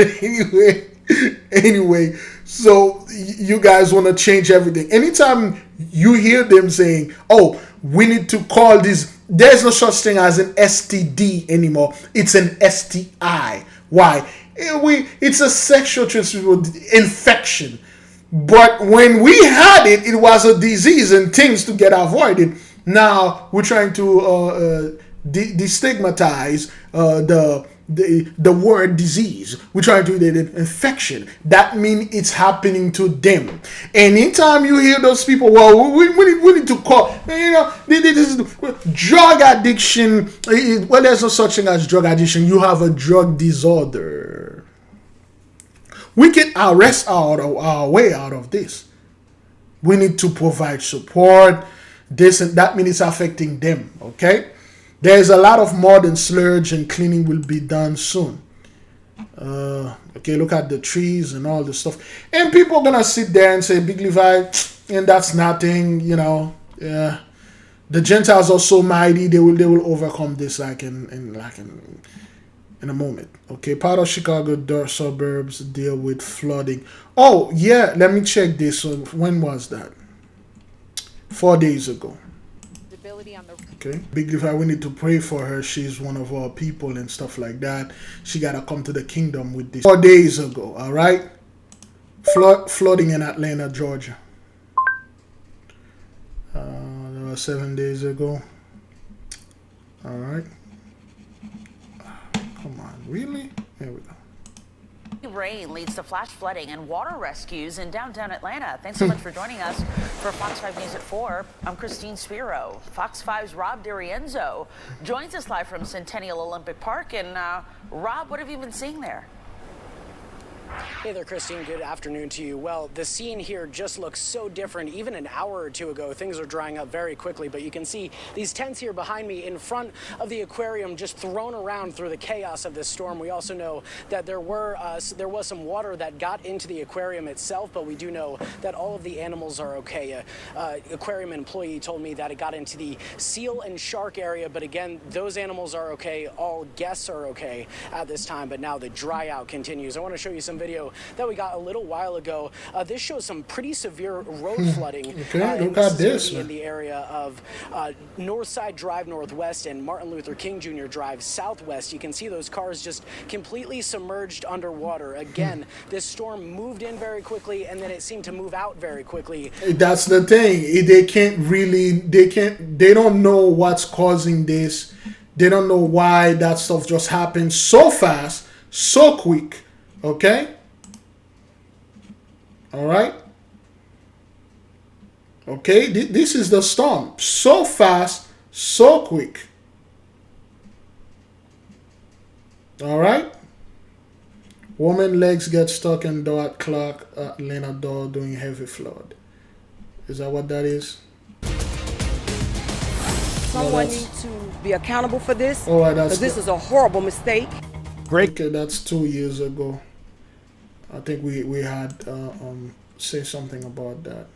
anyway, so you guys want to change everything. Anytime you hear them saying, oh, we need to call this, there's no such thing as an STD anymore. It's an STI. Why? It's a sexual transmitted infection. But when we had it, it was a disease and things to get avoided. Now we're trying to destigmatize the word disease. We're trying to do the infection. That means it's happening to them. Anytime you hear those people, well, we need to call, this is drug addiction. Well, there's no such thing as drug addiction. You have a drug disorder. We can arrest our way out of this. We need to provide support. This and that means it's affecting them. Okay. There's a lot of modern sludge and cleaning will be done soon. Okay, look at the trees and all the stuff. And people are going to sit there and say, Big Levi, and that's nothing, The Gentiles are so mighty, they will overcome this like in a moment. Okay, part of Chicago suburbs deal with flooding. Oh, yeah, let me check this. So when was that? 4 days ago. Okay, Big Levi, we need to pray for her. She's one of our people and stuff like that. She got to come to the kingdom with this. 4 days ago, all right? Flooding in Atlanta, Georgia. That was 7 days ago. All right. Come on, really? There we go. Rain leads to flash flooding and water rescues in downtown Atlanta. Thanks so much for joining us for Fox 5 News at 4. I'm Christine Spiro. Fox 5's Rob DiRienzo joins us live from Centennial Olympic Park. And Rob, what have you been seeing there? Hey there, Christine. Good afternoon to you. Well, the scene here just looks so different. Even an hour or two ago, things are drying up very quickly, but you can see these tents here behind me in front of the aquarium just thrown around through the chaos of this storm. We also know that there was some water that got into the aquarium itself, but we do know that all of the animals are okay. Aquarium employee told me that it got into the seal and shark area, but again, those animals are okay. All guests are okay at this time, but now the dry out continues. I want to show you some video that we got a little while ago. This shows some pretty severe road flooding. Okay, look at this. In the area of Northside Drive Northwest and Martin Luther King Jr. Drive Southwest. You can see those cars just completely submerged underwater. Again, this storm moved in very quickly and then it seemed to move out very quickly. That's the thing. They don't know what's causing this. They don't know why that stuff just happened so fast, so quick. Okay? All right. Okay, this is the storm. So fast, so quick. All right. Woman legs get stuck in door at Clark Atlanta door during heavy flood. Is that what that is? Someone needs to be accountable for this. Oh, that's because this is a horrible mistake. Okay, that's 2 years ago. I think we had say something about that.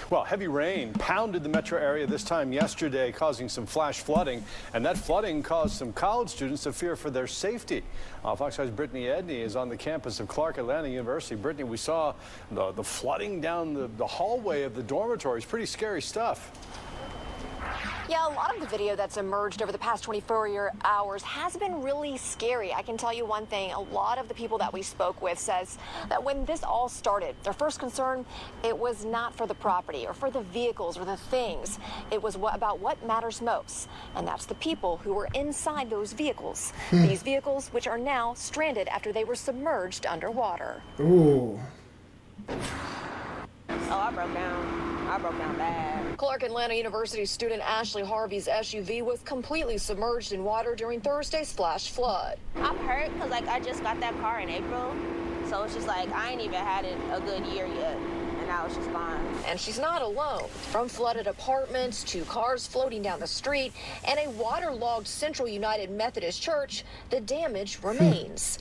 Well, heavy rain pounded the metro area this time yesterday, causing some flash flooding, and that flooding caused some college students to fear for their safety. Fox 5's Brittany Edney is on the campus of Clark Atlanta University. Brittany, we saw the flooding down the hallway of the dormitories. Pretty scary stuff. Yeah, a lot of the video that's emerged over the past 24 hours has been really scary. I can tell you one thing, a lot of the people that we spoke with says that when this all started, their first concern, it was not for the property or for the vehicles or the things. It was about what matters most, and that's the people who were inside those vehicles. These vehicles, which are now stranded after they were submerged underwater. Ooh. Oh, I broke down bad. Clark Atlanta University student Ashley Harvey's SUV was completely submerged in water during Thursday's flash flood. I'm hurt because I just got that car in April. So it's just I ain't even had it a good year yet. And now it's just gone. And she's not alone. From flooded apartments to cars floating down the street and a waterlogged Central United Methodist Church, the damage remains.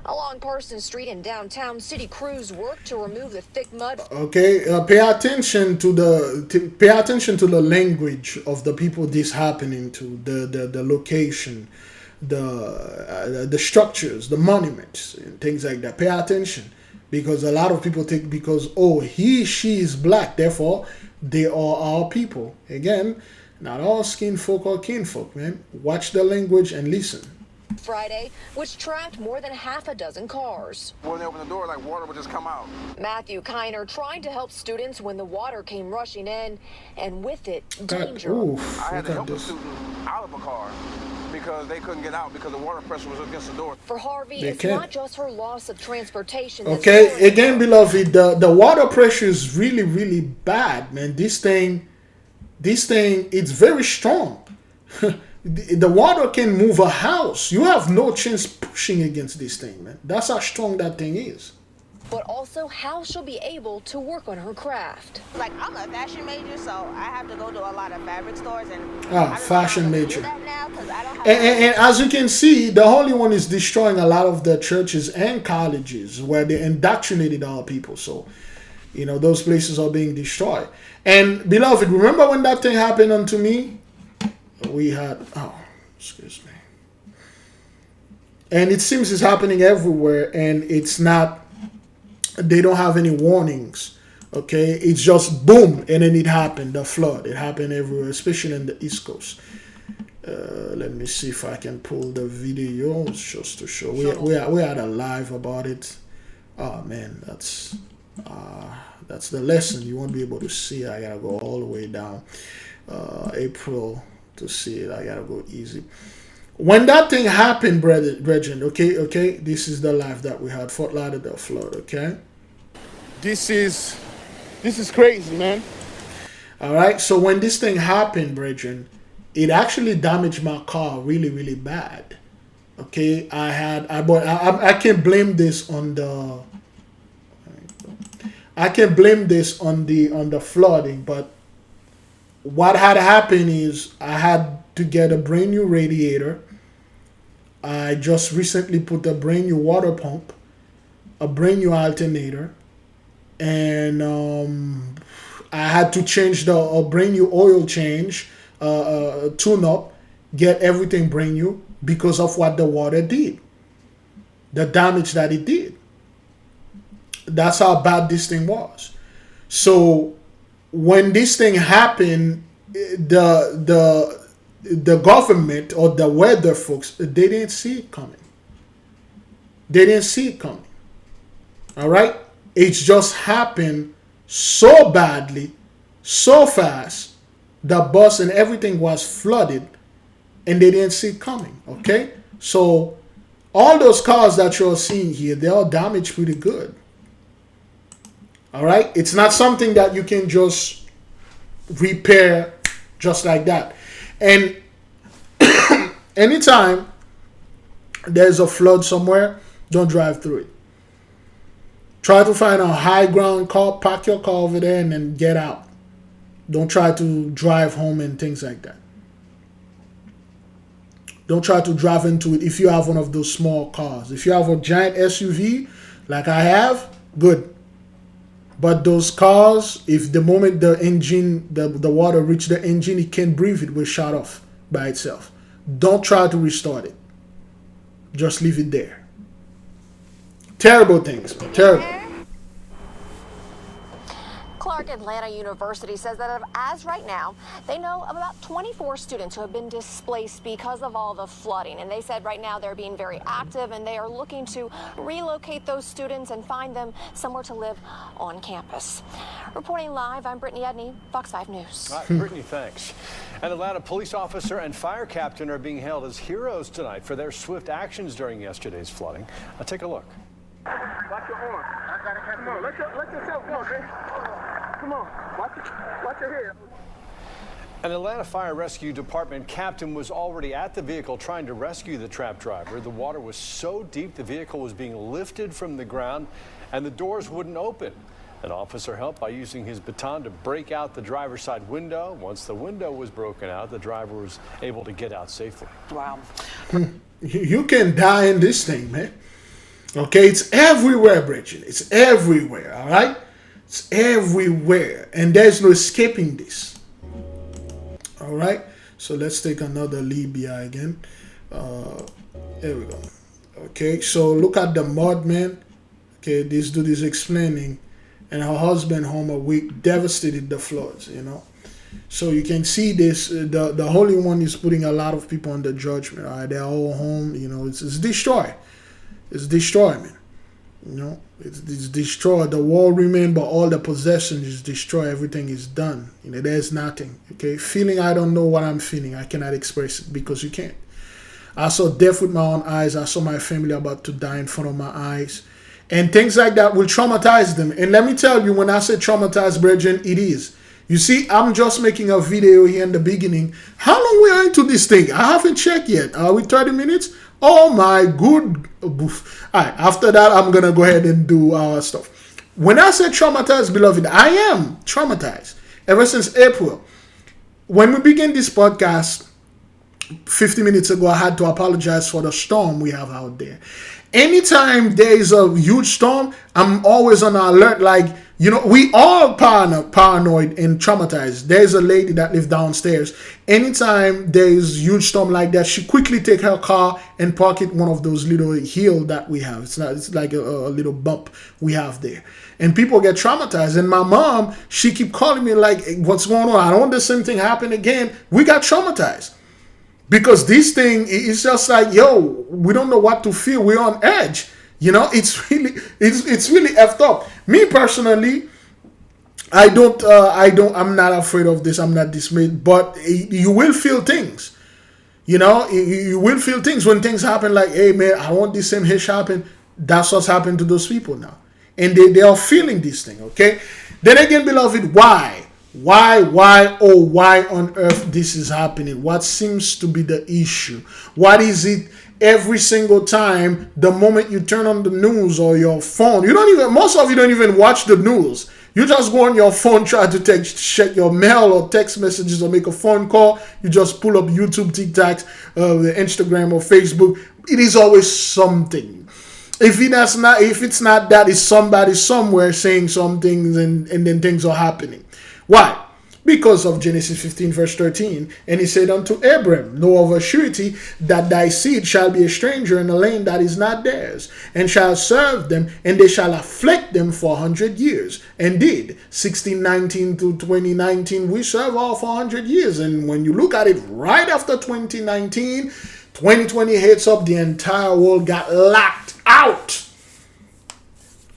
Along Parsons Street in downtown, city crews work to remove the thick mud. Okay, pay attention to the language of the people this happening to, the location, the structures, the monuments, and things like that. Pay attention, because a lot of people think she is black, therefore they are our people. Again, not all skin folk or kinfolk, man. Watch the language and listen. Friday, which trapped more than half a dozen cars. When they opened the door, water would just come out. Matthew Kiner trying to help students when the water came rushing in, and with it, danger. I had to help the student out of a car because they couldn't get out because the water pressure was against the door. For Harvey, it's not just her loss of transportation. Okay, again, beloved, the water pressure is really, really bad, man. This thing, it's very strong. The water can move a house. You have no chance pushing against this thing, man. That's how strong that thing is. But also how she'll be able to work on her craft. I'm a fashion major, so I have to go to a lot of fabric stores and fashion major. And as you can see, the Holy One is destroying a lot of the churches and colleges where they indoctrinated our people. So, those places are being destroyed. And beloved, remember when that thing happened unto me? We had, excuse me. And it seems it's happening everywhere, and it's not, they don't have any warnings, okay? It's just boom, and then it happened, the flood. It happened everywhere, especially in the East Coast. Let me see if I can pull the videos just to show. We had a live about it. Oh, man, that's the lesson. You won't be able to see. I gotta go all the way down. April. To see it, I gotta go easy. When that thing happened, brethren, okay, this is the life that we had. Fort Lauderdale flood, okay? This is crazy, man. All right, so when this thing happened, brethren, it actually damaged my car really, really bad. Okay, I can't blame this on the. I can blame this on the flooding, but what had happened is I had to get a brand new radiator. I just recently put a brand new water pump, a brand new alternator, and I had to change a brand new oil change, tune up, get everything brand new because of what the water did, the damage that it did. That's how bad this thing was. So when this thing happened, the government or the weather folks, they didn't see it coming. They didn't see it coming. All right? It just happened so badly, so fast, the bus and everything was flooded, and they didn't see it coming. Okay? So all those cars that you're seeing here, they're all damaged pretty good. All right? It's not something that you can just repair just like that. And anytime there's a flood somewhere, don't drive through it. Try to find a high ground car, park your car over there, and then get out. Don't try to drive home and things like that. Don't try to drive into it if you have one of those small cars. If you have a giant SUV like I have, good. But those cars, if the moment the engine, the water reaches the engine, it can't breathe, it will shut off by itself. Don't try to restart it. Just leave it there. Terrible things, man. Terrible. Clark Atlanta University says that as right now, they know of about 24 students who have been displaced because of all the flooding. And they said right now they're being very active and they are looking to relocate those students and find them somewhere to live on campus. Reporting live, I'm Brittany Edney, Fox 5 News. All right, Brittany, thanks. An Atlanta police officer and fire captain are being hailed as heroes tonight for their swift actions during yesterday's flooding. Take a look. Watch your arm. I gotta catch. Come on, let yourself go, man. Come on, watch your head. An Atlanta Fire Rescue Department captain was already at the vehicle trying to rescue the trapped driver. The water was so deep the vehicle was being lifted from the ground and the doors wouldn't open. An officer helped by using his baton to break out the driver's side window. Once the window was broken out, the driver was able to get out safely. Wow. You can die in this thing, man. Okay, it's everywhere, Bridget. It's everywhere, all right? It's everywhere, and there's no escaping this. All right, so let's take another Libya again. There we go. Okay, so look at the mud, man. Okay, this dude is explaining, and her husband home a week, devastated the floods, you know. So you can see this, the Holy One is putting a lot of people under judgment. All right, they're all home, you know, it's destroyed. It's destroyed, man. You know, it's destroyed. The wall remain, but all the possessions is destroyed. Everything is done. You know, there's nothing. Okay, feeling, I don't know what I'm feeling. I cannot express it because you can't. I saw death with my own eyes. I saw my family about to die in front of my eyes. And things like that will traumatize them. And let me tell you, when I say traumatized, brethren, it is. You see, I'm just making a video here in the beginning. How long we are into this thing? I haven't checked yet. Are we 30 minutes? Oh my good. All right, after that, I'm going to go ahead and do our stuff. When I say traumatized, beloved, I am traumatized ever since April. When we began this podcast 50 minutes ago, I had to apologize for the storm we have out there. Anytime there is a huge storm, I'm always on alert. Like, you know, we all paranoid and traumatized. There's a lady that lives downstairs. Anytime there is huge storm like that, she quickly take her car and park it one of those little hill that we have. It's like a little bump we have there. And people get traumatized. And my mom, she keep calling me like, hey, what's going on? I don't want the same thing happen again. We got traumatized. Because this thing is just like, yo, we don't know what to feel. We're on edge. You know, it's really effed up. Me personally, I'm not afraid of this. I'm not dismayed, but you will feel things. You know, you will feel things when things happen like, hey man, I want this same hitch happen. That's what's happened to those people now. And they are feeling this thing, okay? Then again, beloved, why? Why on earth this is happening? What seems to be the issue? What is it every single time. The moment you turn on the news or your phone, most of you don't even watch the news. You just go on your phone, try to check your mail or text messages or make a phone call. You just pull up YouTube, TikToks, the Instagram or Facebook. It is always something. If it's not that, it's somebody somewhere saying some things and then things are happening. Why? Because of Genesis 15 verse 13. And he said unto Abram, know of a surety that thy seed shall be a stranger in a land that is not theirs, and shall serve them, and they shall afflict them for 100 years. Indeed, 1619 to 2019, we serve all for 100 years. And when you look at it right after 2019, 2020 hits up, the entire world got locked out.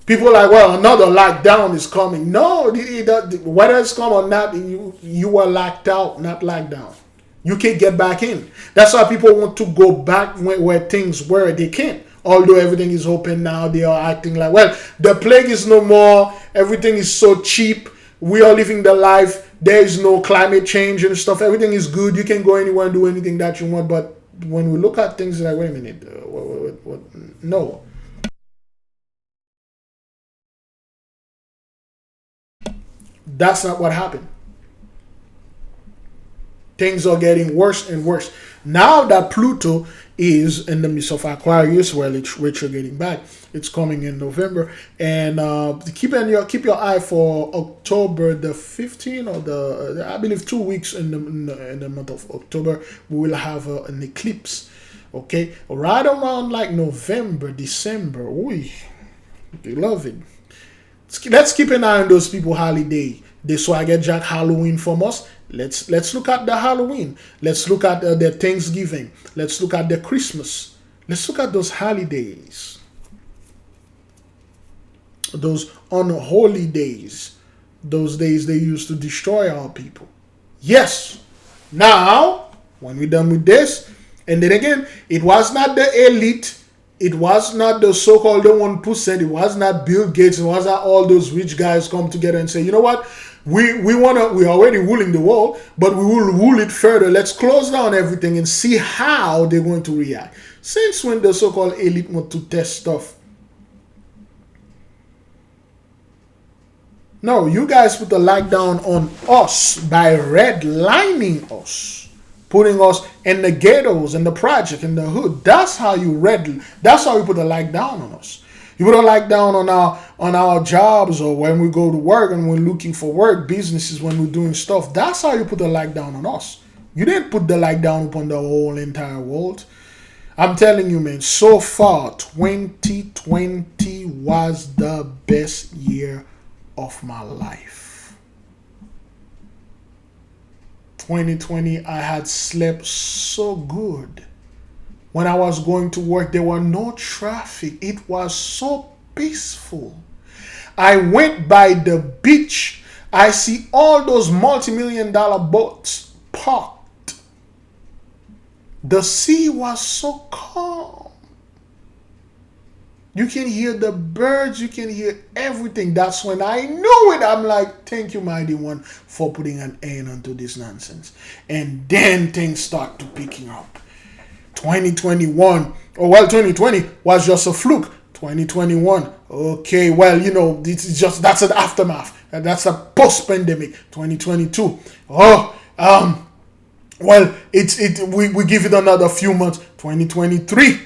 People are like, well, another lockdown is coming. No, whether it's come or not, you are locked out, not locked down. You can't get back in. That's why people want to go back where things were. They can't. Although everything is open now, they are acting like, well, the plague is no more. Everything is so cheap. We are living the life. There is no climate change and stuff. Everything is good. You can go anywhere and do anything that you want. But when we look at things, like, wait a minute, no. That's not what happened. Things are getting worse and worse. Now that Pluto is in the midst of Aquarius, which you're getting back, it's coming in November. And keep your eye for October the 15th, or I believe 2 weeks in the month of October, we will have an eclipse. Okay, right around like November, December. Beloved, let's keep an eye on those people holiday. They swagger jack Halloween from us. Let's look at the Halloween. Let's look at the Thanksgiving. Let's look at the Christmas. Let's look at those holidays. Those unholy days. Those days they used to destroy our people. Yes. Now, when we're done with this, and then again, it was not the elite. It was not the so-called 1%. It was not Bill Gates. It was not all those rich guys come together and say, you know what? We're already ruling the world, but we will rule it further. Let's close down everything and see how they're going to react. Since when the so-called elite want to test stuff? No, you guys put the lockdown on us by redlining us, putting us in the ghettos, in the project, in the hood. That's how you That's how you put the lockdown on us. You put a lockdown on our jobs, or when we go to work and we're looking for work, businesses, when we're doing stuff. That's how you put the lockdown on us. You didn't put the lockdown upon the whole entire world. I'm telling you, man, so far, 2020 was the best year of my life. 2020, I had slept so good. When I was going to work, there were no traffic. It was so peaceful. I went by the beach. I see all those multi-million-dollar boats parked. The sea was so calm. You can hear the birds. You can hear everything. That's when I knew it. I'm like, thank you, Mighty One, for putting an end onto this nonsense. And then things start to picking up. 2021, 2020 was just a fluke. 2021, okay, well, that's an aftermath. That's a post-pandemic. 2022, we give it another few months. 2023,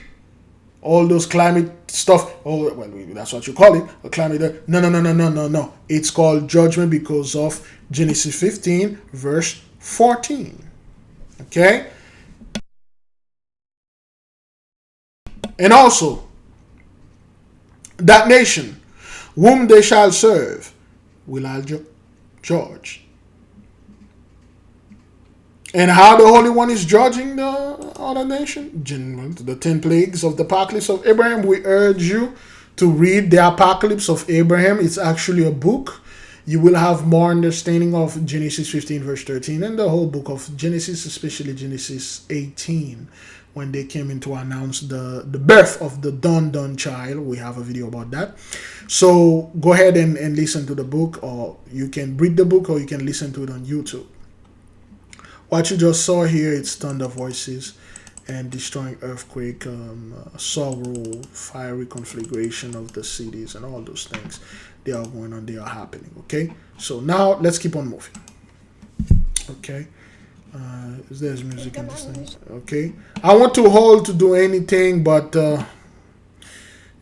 all those climate stuff. That's what you call it, a climate. No. It's called judgment because of Genesis 15, verse 14. Okay. And also, that nation, whom they shall serve, will I judge. And how the Holy One is judging the other nation? The 10 plagues of the apocalypse of Abraham. We urge you to read the apocalypse of Abraham. It's actually a book. You will have more understanding of Genesis 15 verse 13 and the whole book of Genesis, especially Genesis 18. When they came in to announce the birth of the done child. We have a video about that. So go ahead and listen to the book, or you can read the book, or you can listen to it on YouTube. What you just saw here, it's Thunder Voices. and destroying earthquake, sorrow, fiery conflagration of the cities, and all those things. They are going on. They are happening. Okay. So now let's keep on moving. Okay. There's music in this thing. Okay. I want to hold to do anything, but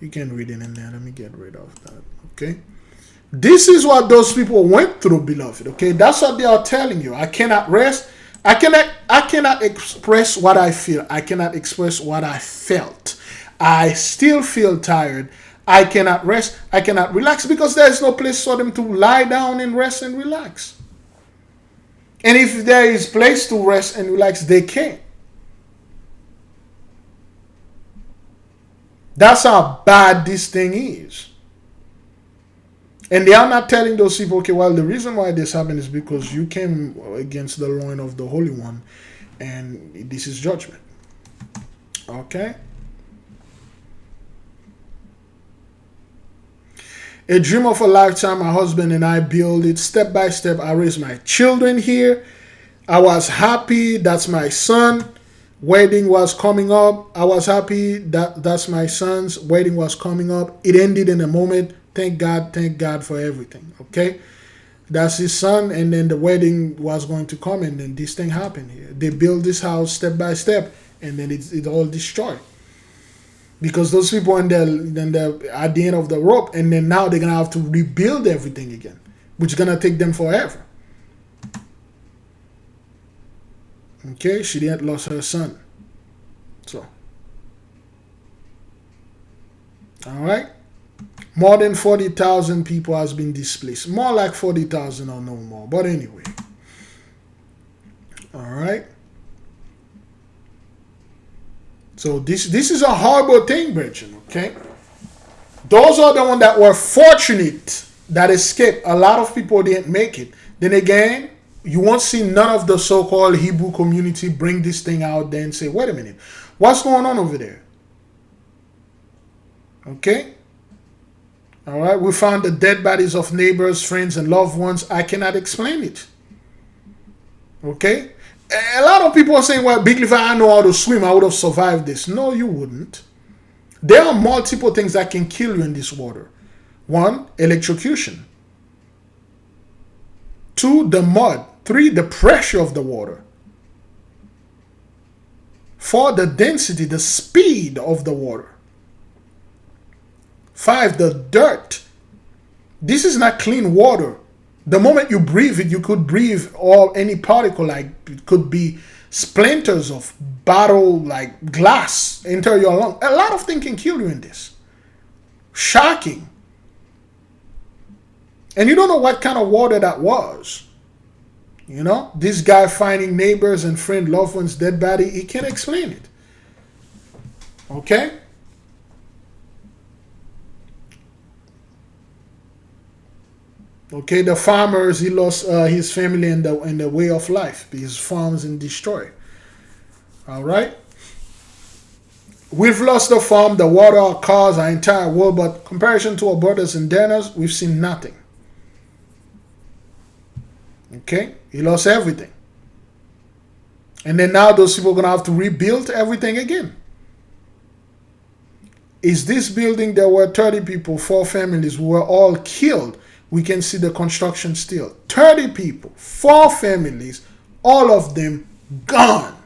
you can read it in there. Let me get rid of that. Okay. This is what those people went through, beloved. Okay. That's what they are telling you. I cannot rest. I cannot express what I feel. I cannot express what I felt. I still feel tired. I cannot rest. I cannot relax because there is no place for them to lie down and rest and relax. And if there is place to rest and relax, they can't. That's how bad this thing is. And they are not telling those people, okay, well, the reason why this happened is because you came against the loin of the Holy One, and this is judgment. Okay? A dream of a lifetime, my husband and I build it step by step. I raised my children here. I was happy. That's my son. Wedding was coming up. I was happy that that's my son's wedding was coming up. It ended in a moment. Thank God for everything. Okay, that's his son, and then the wedding was going to come, and then this thing happened here. They built this house step by step, and then it all destroyed because those people at the end of the rope, and then now they're gonna have to rebuild everything again, which is gonna take them forever. Okay, she didn't lose her son, so all right. More than 40,000 people has been displaced. More like 40,000 or no more. But anyway. All right. So this is a horrible thing, brethren. Okay. Those are the ones that were fortunate that escaped. A lot of people didn't make it. Then again, you won't see none of the so-called Hebrew community bring this thing out there and say, wait a minute, what's going on over there? Okay. All right, we found the dead bodies of neighbors, friends, and loved ones. I cannot explain it. Okay? A lot of people are saying, well, Big Levi, I know how to swim. I would have survived this. No, you wouldn't. There are multiple things that can kill you in this water. 1, electrocution. 2, the mud. 3, the pressure of the water. 4, the density, the speed of the water. 5, the dirt. This is not clean water. The moment you breathe it, you could breathe all any particle, like it could be splinters of bottle, like glass, enter your lung. A lot of things can kill you in this. Shocking. And you don't know what kind of water that was. You know, this guy finding neighbors and friend, loved ones, dead body, he can't explain it. Okay? Okay, the farmers, he lost his family in the way of life. His farms and destroyed. All right. We've lost the farm, the water, our cars, our entire world, but comparison to our brothers and Danners, we've seen nothing. Okay, he lost everything. And then now those people are going to have to rebuild everything again. Is this building, there were 30 people, 4 families who were all killed. We can see the construction still. 30 people, 4 families, all of them gone.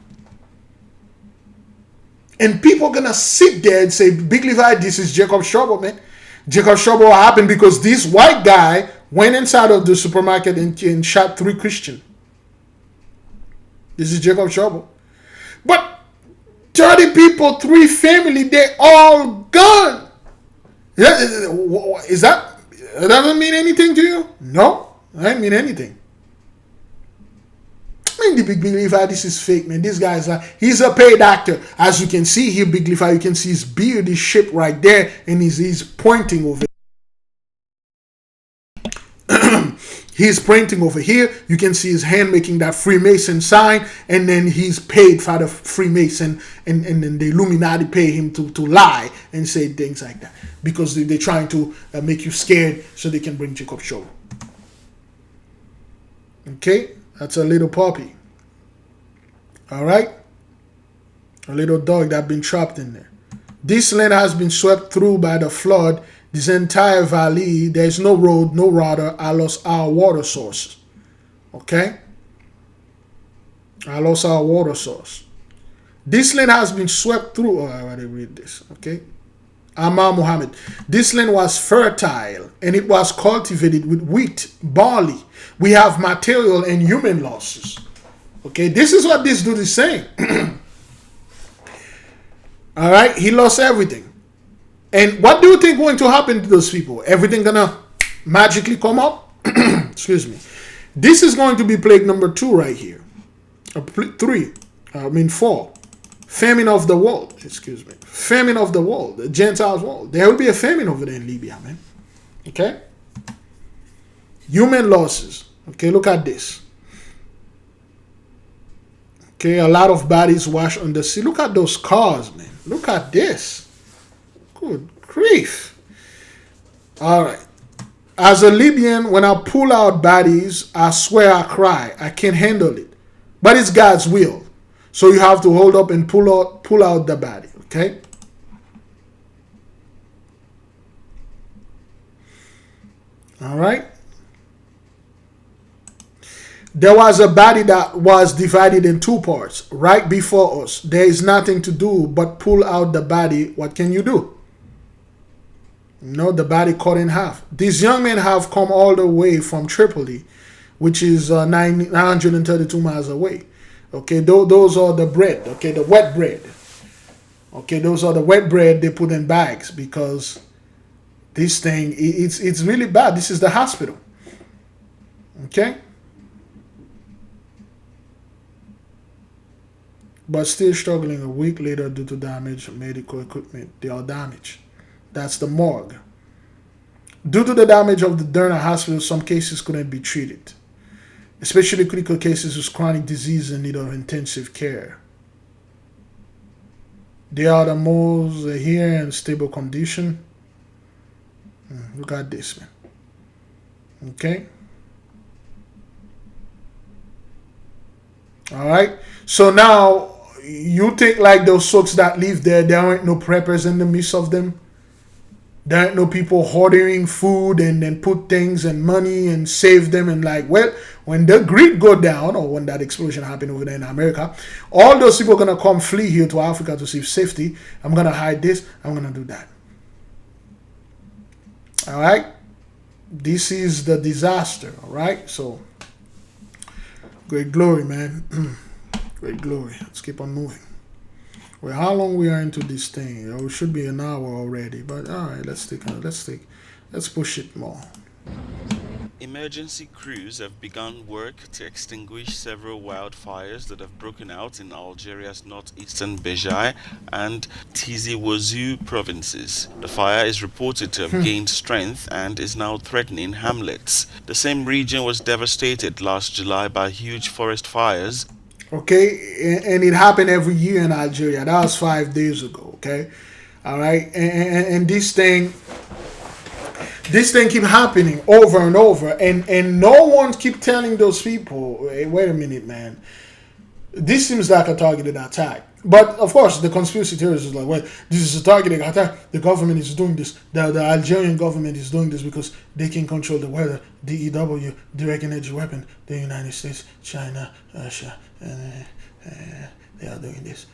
And people are going to sit there and say, Big Levi, this is Jacob's trouble, man. Jacob's trouble happened because this white guy went inside of the supermarket and shot 3 Christians. This is Jacob's trouble. But 30 people, 3 family, they all gone. Is that... It doesn't mean anything to you? No, it doesn't mean anything. I mean, the Big Levi, this is fake, man. This guy is he's a paid actor. As you can see here, Big Levi, you can see his beard is shaped right there, and he's pointing over. He's pointing over here. You can see his hand making that Freemason sign, and then he's paid for the Freemason, and then the Illuminati pay him to lie and say things like that because they're trying to make you scared so they can bring Jacob show. Okay, that's a little puppy. All right. A little dog that been trapped in there. This land has been swept through by the flood. This entire valley, there's no road, no water. I lost our water source. Okay? I lost our water source. This land has been swept through. Oh, I already read this. Okay? Amar Muhammad. This land was fertile and it was cultivated with wheat, barley. We have material and human losses. Okay? This is what this dude is saying. All right? He lost everything. And what do you think going to happen to those people? Everything gonna magically come up? Excuse me. This is going to be plague number 2 right here. 4. Famine of the world. Excuse me. Famine of the world. The Gentiles world. There will be a famine over there in Libya, man. Okay? Human losses. Okay, look at this. Okay, a lot of bodies washed on the sea. Look at those cars, man. Look at this. Good grief. All right. As a Libyan, when I pull out bodies, I swear I cry. I can't handle it. But it's God's will. So you have to hold up and pull out the body. Okay? All right. There was a body that was divided in 2 parts right before us. There is nothing to do but pull out the body. What can you do? No, the body cut in half. These young men have come all the way from Tripoli, which is 932 miles away. Okay, those are the bread. Okay, the wet bread. Okay, those are the wet bread they put in bags because this thing, it's really bad. This is the hospital. Okay? But still struggling a week later due to damage medical equipment. They are damaged. That's the morgue. Due to the damage of the Derna hospital, some cases couldn't be treated, especially critical cases with chronic disease in need of intensive care. They are the most here in stable condition. Look at this, man. Okay. All right. So now you think like those folks that live there aren't no preppers in the midst of them? There ain't no people hoarding food and then put things and money and save them and like, well, when the grid go down or when that explosion happened over there in America, all those people are going to come flee here to Africa to seek safety. I'm going to hide this. I'm going to do that. All right. This is the disaster. All right. So great glory, man. Great glory. Let's keep on moving. Well, how long we are into this thing? It should be an hour already, but all right, let's push it more. Emergency crews have begun work to extinguish several wildfires that have broken out in Algeria's northeastern Béjaï and Tizi Ouzou provinces. The fire is reported to have gained strength and is now threatening hamlets. The same region was devastated last July by huge forest fires. Okay, and it happened every year in Algeria. That was 5 days ago. Okay, all right, and this thing keep happening over and over, and no one keep telling those people, hey, wait a minute, man, this seems like a targeted attack. But of course, the conspiracy theorists is like, well, this is a targeted attack. The government is doing this. The Algerian government is doing this because they can control the weather. DEW, direct energy weapon. The United States, China, Russia, they are doing this.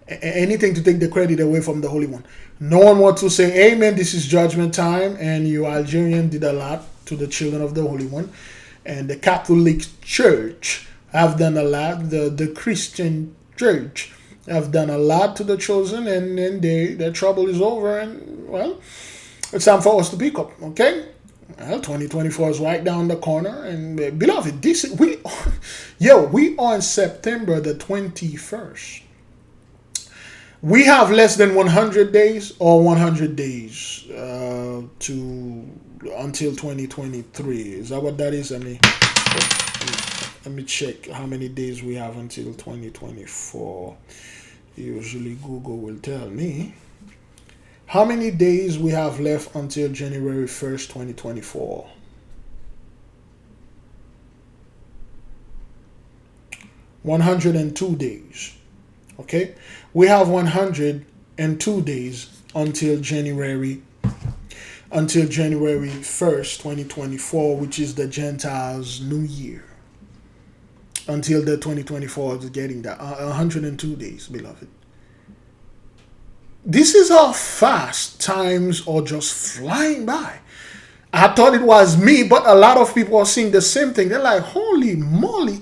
Anything to take the credit away from the Holy One. No one wants to say, amen, this is judgment time, and you Algerian did a lot to the children of the Holy One. And the Catholic Church have done a lot. The Christian Church have done a lot to the chosen, and then their trouble is over, and well, it's time for us to pick up, okay? Well, 2024 is right down the corner, and beloved, we are on September the 21st. We have less than 100 days or 100 days until 2023. Is that what that is? Let me check how many days we have until 2024. Usually Google will tell me how many days we have left until January 1st, 2024. $102 days. Okay, we have 102 days until January 1st, 2024, which is the Gentiles' New Year. Until the 2024 is getting that 102 days, beloved. This is how fast times are just flying by. I thought it was me, but a lot of people are seeing the same thing. They're like, holy moly,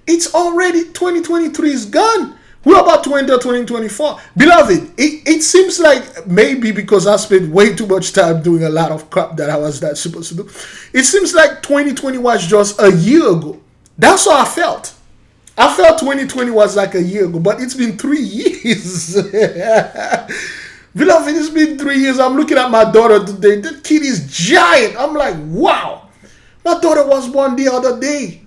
it's already 2023 is gone. We're about to enter 2024. Beloved, it seems like maybe because I spent way too much time doing a lot of crap that I was not supposed to do. It seems like 2020 was just a year ago. That's how I felt. I felt 2020 was like a year ago, but it's been 3 years. Beloved, it's been 3 years. I'm looking at my daughter today. That kid is giant. I'm like, wow. My daughter was born the other day.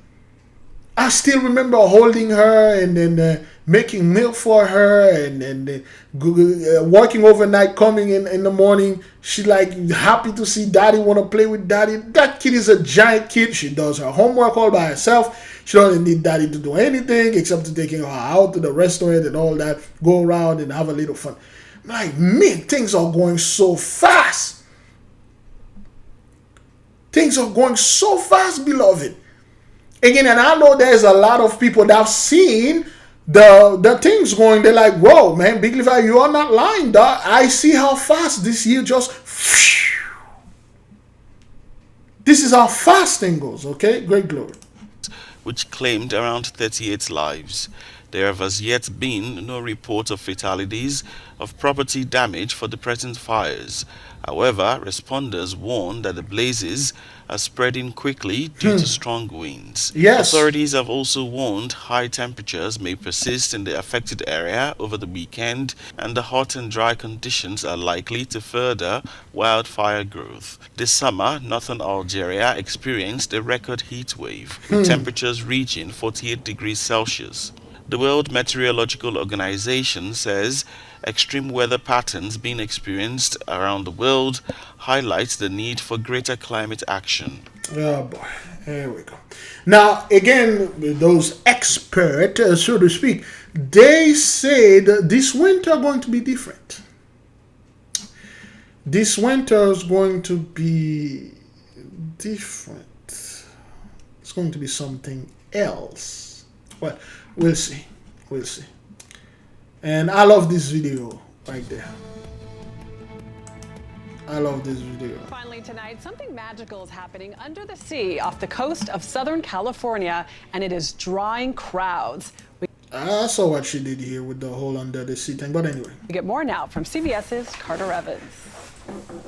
I still remember holding her and then making milk for her and then working overnight, coming in the morning. She like happy to see daddy, want to play with daddy. That kid is a giant kid. She does her homework all by herself. She doesn't need daddy to do anything except to taking her out to the restaurant and all that, go around and have a little fun. I'm like, man, things are going so fast. Things are going so fast, beloved. Again, and I know there's a lot of people that have seen the things going. They're like, whoa, man, Big Levi, you are not lying, dog. I see how fast this year just... This is how fast thing goes, okay? Great glory. Which claimed around 38 lives. There have as yet been no report of fatalities of property damage for the present fires. However, responders warn that the blazes are spreading quickly due to strong winds. Yes. Authorities have also warned high temperatures may persist in the affected area over the weekend, and the hot and dry conditions are likely to further wildfire growth. This summer, northern Algeria experienced a record heat wave, with temperatures reaching 48 degrees Celsius. The World Meteorological Organization says extreme weather patterns being experienced around the world highlights the need for greater climate action. Oh boy, there we go. Now, again, those experts, so to speak, they said this winter going to be different. This winter is going to be different. It's going to be something else. Well, we'll see. We'll see. And I love this video right there. I love this video. Finally tonight, something magical is happening under the sea off the coast of Southern California, and it is drawing crowds. I saw what she did here with the whole under the sea thing, but anyway. We get more now from CBS's Carter Evans.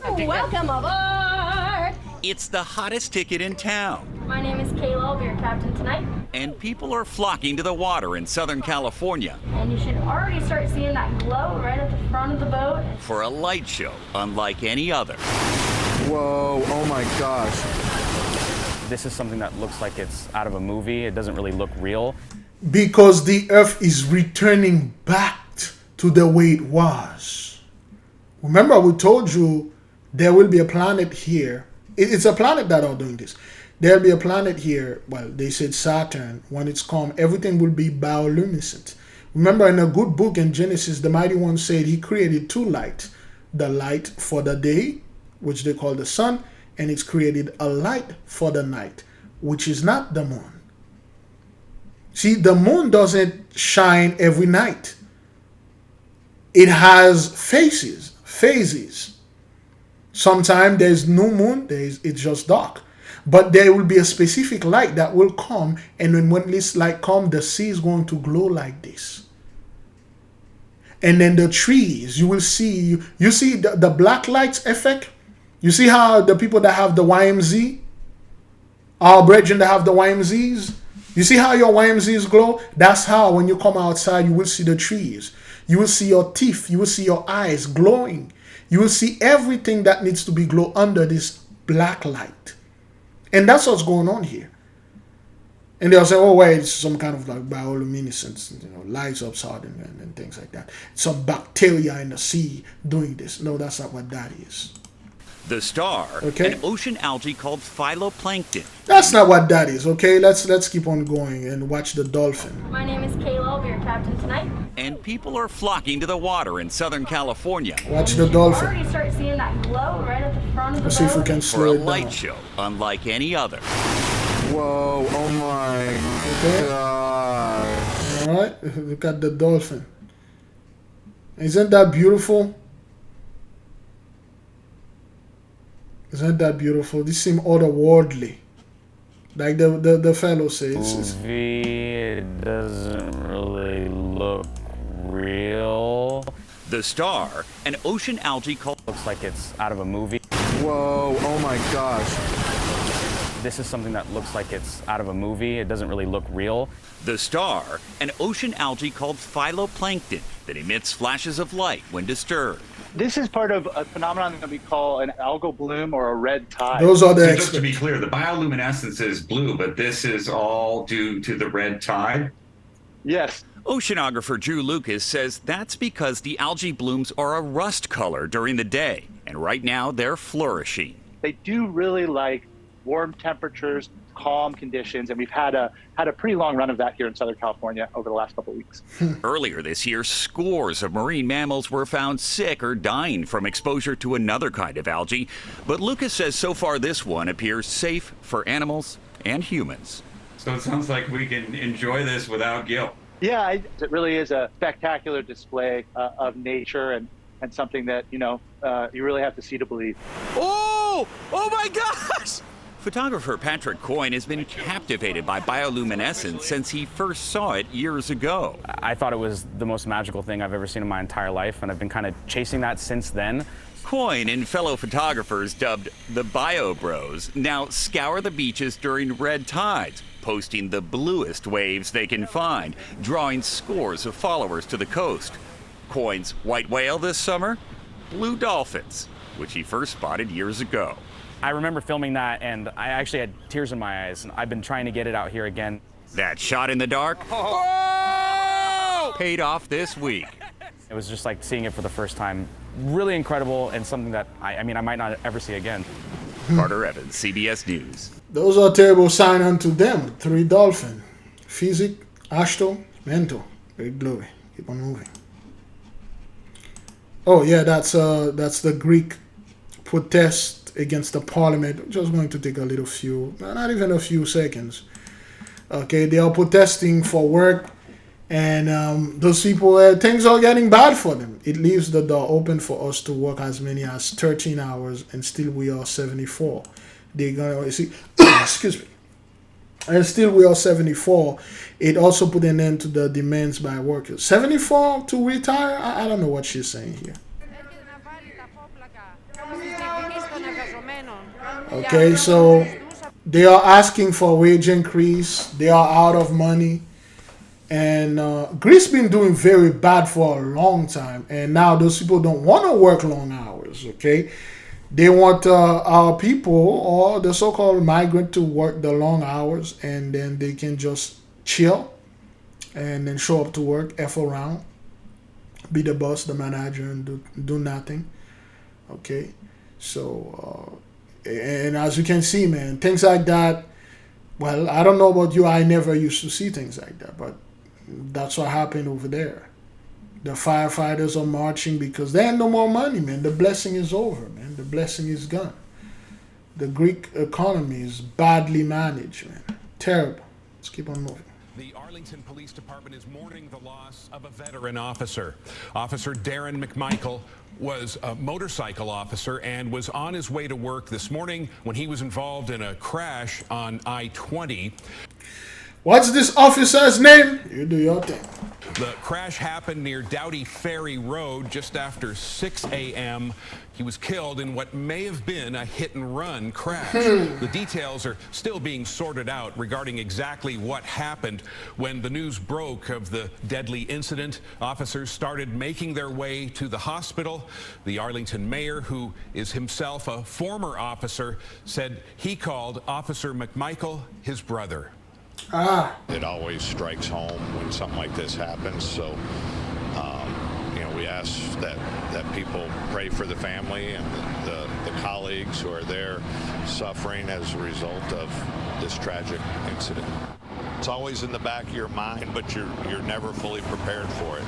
Welcome aboard! It's the hottest ticket in town. My name is Kayla, I'll be your captain tonight. And people are flocking to the water in Southern California. And you should already start seeing that glow right at the front of the boat. For a light show unlike any other. Whoa, oh my gosh. This is something that looks like it's out of a movie. It doesn't really look real. Because the earth is returning back to the way it was. Remember, we told you there will be a planet here. It's a planet that are doing this. There'll be a planet here. Well, they said Saturn. When it's calm, everything will be bioluminescent. Remember, in a good book in Genesis, the Mighty One said he created two lights. The light for the day, which they call the sun, and it's created a light for the night, which is not the moon. See, the moon doesn't shine every night. It has phases. Sometimes there's new moon, it's just dark. But there will be a specific light that will come, and when this light comes, the sea is going to glow like this. And then the trees, you will see, you see the black lights effect? You see how the people that have the YMZ, our brethren that have the YMZs, you see how your YMZs glow? That's how when you come outside, you will see the trees. You will see your teeth. You will see your eyes glowing. You will see everything that needs to be glow under this black light. And that's what's going on here. And they'll say, oh, wait, it's some kind of like bioluminescence, lights upside and things like that. Some bacteria in the sea doing this. No, that's not what that is. The star, Okay. an ocean algae called phytoplankton. That's not what that is, okay? Let's keep on going and watch the dolphin. My name is Kayla. I'll be your captain tonight. And people are flocking to the water in Southern California. Watch the You dolphin. already start seeing that glow right at the front of the Let's see if we boat. can For slow a it light down. show unlike any other. Whoa, oh my gosh. All right, look at the dolphin. Isn't that beautiful? Isn't that beautiful? This seems otherworldly. Like the fellow says. It doesn't really look real. The star, an ocean algae called... Looks like it's out of a movie. Whoa, oh my gosh. This is something that looks like it's out of a movie. It doesn't really look real. The star, an ocean algae called phytoplankton that emits flashes of light when disturbed. This is part of a phenomenon that we call an algal bloom or a red tide. Those are the So just to be clear, the bioluminescence is blue, but this is all due to the red tide? Yes. Oceanographer Drew Lucas says that's because the algae blooms are a rust color during the day, and right now they're flourishing. They do really like warm temperatures, calm conditions, and we've had a pretty long run of that here in Southern California over the last couple of weeks. Earlier this year, scores of marine mammals were found sick or dying from exposure to another kind of algae, but Lucas says so far this one appears safe for animals and humans. So it sounds like we can enjoy this without guilt. Yeah, it really is a spectacular display of nature and something that, you really have to see to believe. Oh my gosh! Photographer Patrick Coyne has been captivated by bioluminescence since he first saw it years ago. I thought it was the most magical thing I've ever seen in my entire life, and I've been kind of chasing that since then. Coyne and fellow photographers dubbed the Bio Bros now scour the beaches during red tides, posting the bluest waves they can find, drawing scores of followers to the coast. Coyne's white whale this summer? Blue dolphins, which he first spotted years ago. I remember filming that, and I actually had tears in my eyes, and I've been trying to get it out here again. That shot in the dark paid off this week. It was just like seeing it for the first time. Really incredible, and something that I might not ever see again. Carter Evans, CBS News. Those are terrible sign unto them. 3 dolphin. Physic, Ashto, Mento. Great glory. Keep on moving. Oh yeah, that's the Greek protest against the parliament. Just going to take a little few, not even a few seconds. Okay, they are protesting for work, and those people, things are getting bad for them. It leaves the door open for us to work as many as 13 hours, and still we are 74. They're gonna see, excuse me, and still we are 74. It also put an end to the demands by workers. 74 to retire? I don't know what she's saying here. Okay, so they are asking for wage increase. They are out of money. And Greece been doing very bad for a long time. And now those people don't want to work long hours, okay? They want our people or the so-called migrant to work the long hours, and then they can just chill and then show up to work, F around, be the boss, the manager, and do nothing, okay? So... and as you can see, man, things like that, well, I don't know about you, I never used to see things like that, but that's what happened over there. The firefighters are marching because they have no more money, man. The blessing is over, man. The blessing is gone. The Greek economy is badly managed, man. Terrible. Let's keep on moving. The Arlington Police Department is mourning the loss of a veteran officer. Officer Darren McMichael was a motorcycle officer and was on his way to work this morning when he was involved in a crash on I-20. What's this officer's name? You do your thing. The crash happened near Doughty Ferry Road just after 6 a.m. He was killed in what may have been a hit-and-run crash. The details are still being sorted out regarding exactly what happened. When the news broke of the deadly incident, officers started making their way to the hospital. The Arlington mayor, who is himself a former officer, said he called Officer McMichael his brother. It always strikes home when something like this happens. So, we ask that people pray for the family and the colleagues who are there suffering as a result of this tragic incident. It's always in the back of your mind, but you're never fully prepared for it.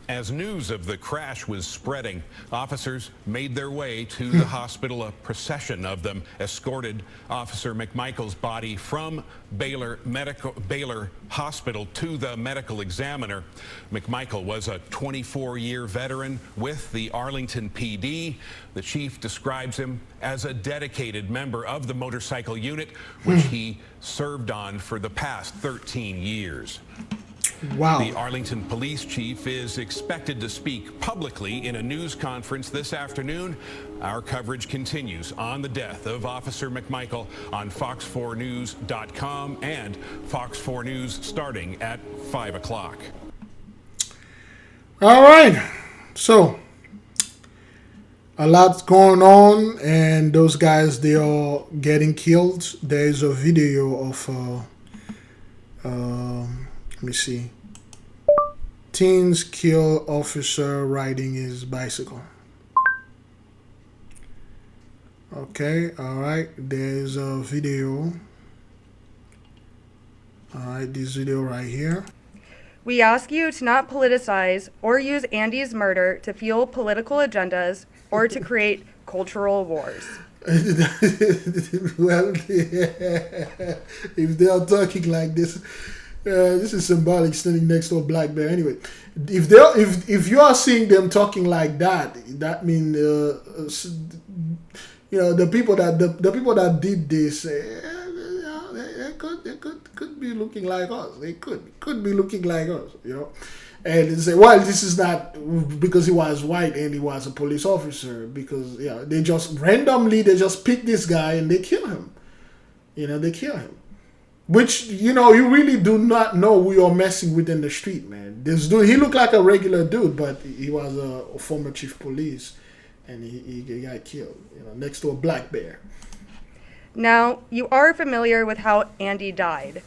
As news of the crash was spreading, officers made their way to the hospital. A procession of them escorted Officer McMichael's body from Baylor Hospital to the medical examiner. McMichael was a 24-year veteran with the Arlington PD. The chief describes him as a dedicated member of the motorcycle unit, which he served on for the past 13 years. Wow. The Arlington police chief is expected to speak publicly in a news conference this afternoon. Our coverage continues on the death of Officer McMichael on fox4news.com and Fox 4 News starting at 5 o'clock. All right. So, a lot's going on, and those guys, they are getting killed. There is a video of let me see. Teens kill officer riding his bicycle. Okay, all right. There's a video. All right, this video right here. We ask you to not politicize or use Andy's murder to fuel political agendas or to create cultural wars. Well, if they are talking like this, this is symbolic, standing next to a black bear. Anyway, if you are seeing them talking like that, that means the people that did this, they could be looking like us. They could be looking like us, And they say, well, this is not because he was white and he was a police officer, because they just randomly pick this guy and they kill him. They kill him. Which, you really do not know who you're messing with in the street, man. This dude, he looked like a regular dude, but he was a former chief of police, and he got killed, next to a black bear. Now, you are familiar with how Andy died,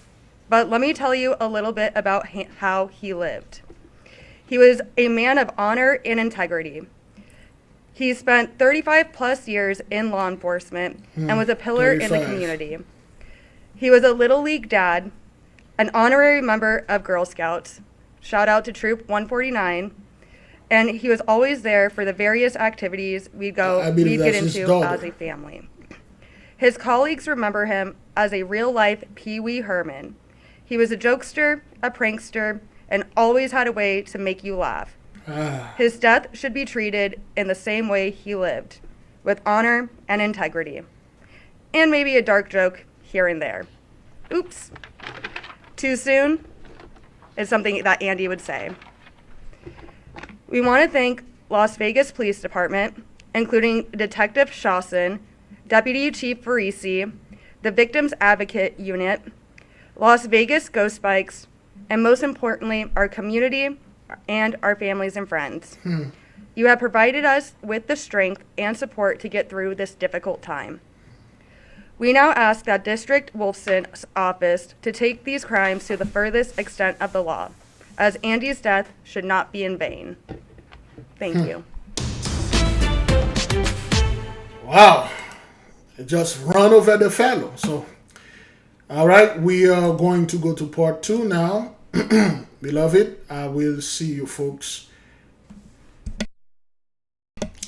but let me tell you a little bit about how he lived. He was a man of honor and integrity. He spent 35 plus years in law enforcement and was a pillar in the community. He was a Little League dad, an honorary member of Girl Scouts, shout out to Troop 149, and he was always there for the various activities we'd get into as a family. His colleagues remember him as a real-life Pee Wee Herman. He was a jokester, a prankster, and always had a way to make you laugh. His death should be treated in the same way he lived, with honor and integrity. And maybe a dark joke here and there. Oops. Too soon is something that Andy would say. We want to thank Las Vegas Police Department, including Detective Shawson, Deputy Chief Farisi, the Victims Advocate Unit, Las Vegas Ghost Bikes, and most importantly, our community and our families and friends. You have provided us with the strength and support to get through this difficult time. We now ask that District Wolfson's office to take these crimes to the furthest extent of the law, as Andy's death should not be in vain. Thank you. Wow. Just run over the fellow. So, all right, we are going to go to part 2 now. Beloved, I will see you folks.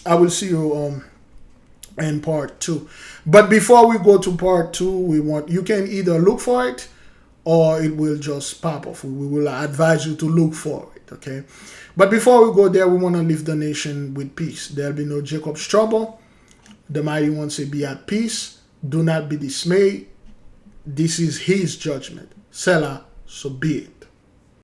I will see you in part 2. But before we go to part 2, you can either look for it or it will just pop off. We will advise you to look for it, okay? But before we go there, we want to leave the nation with peace. There'll be no Jacob's trouble. The mighty one say, be at peace. Do not be dismayed. This is his judgment. Selah, so be it.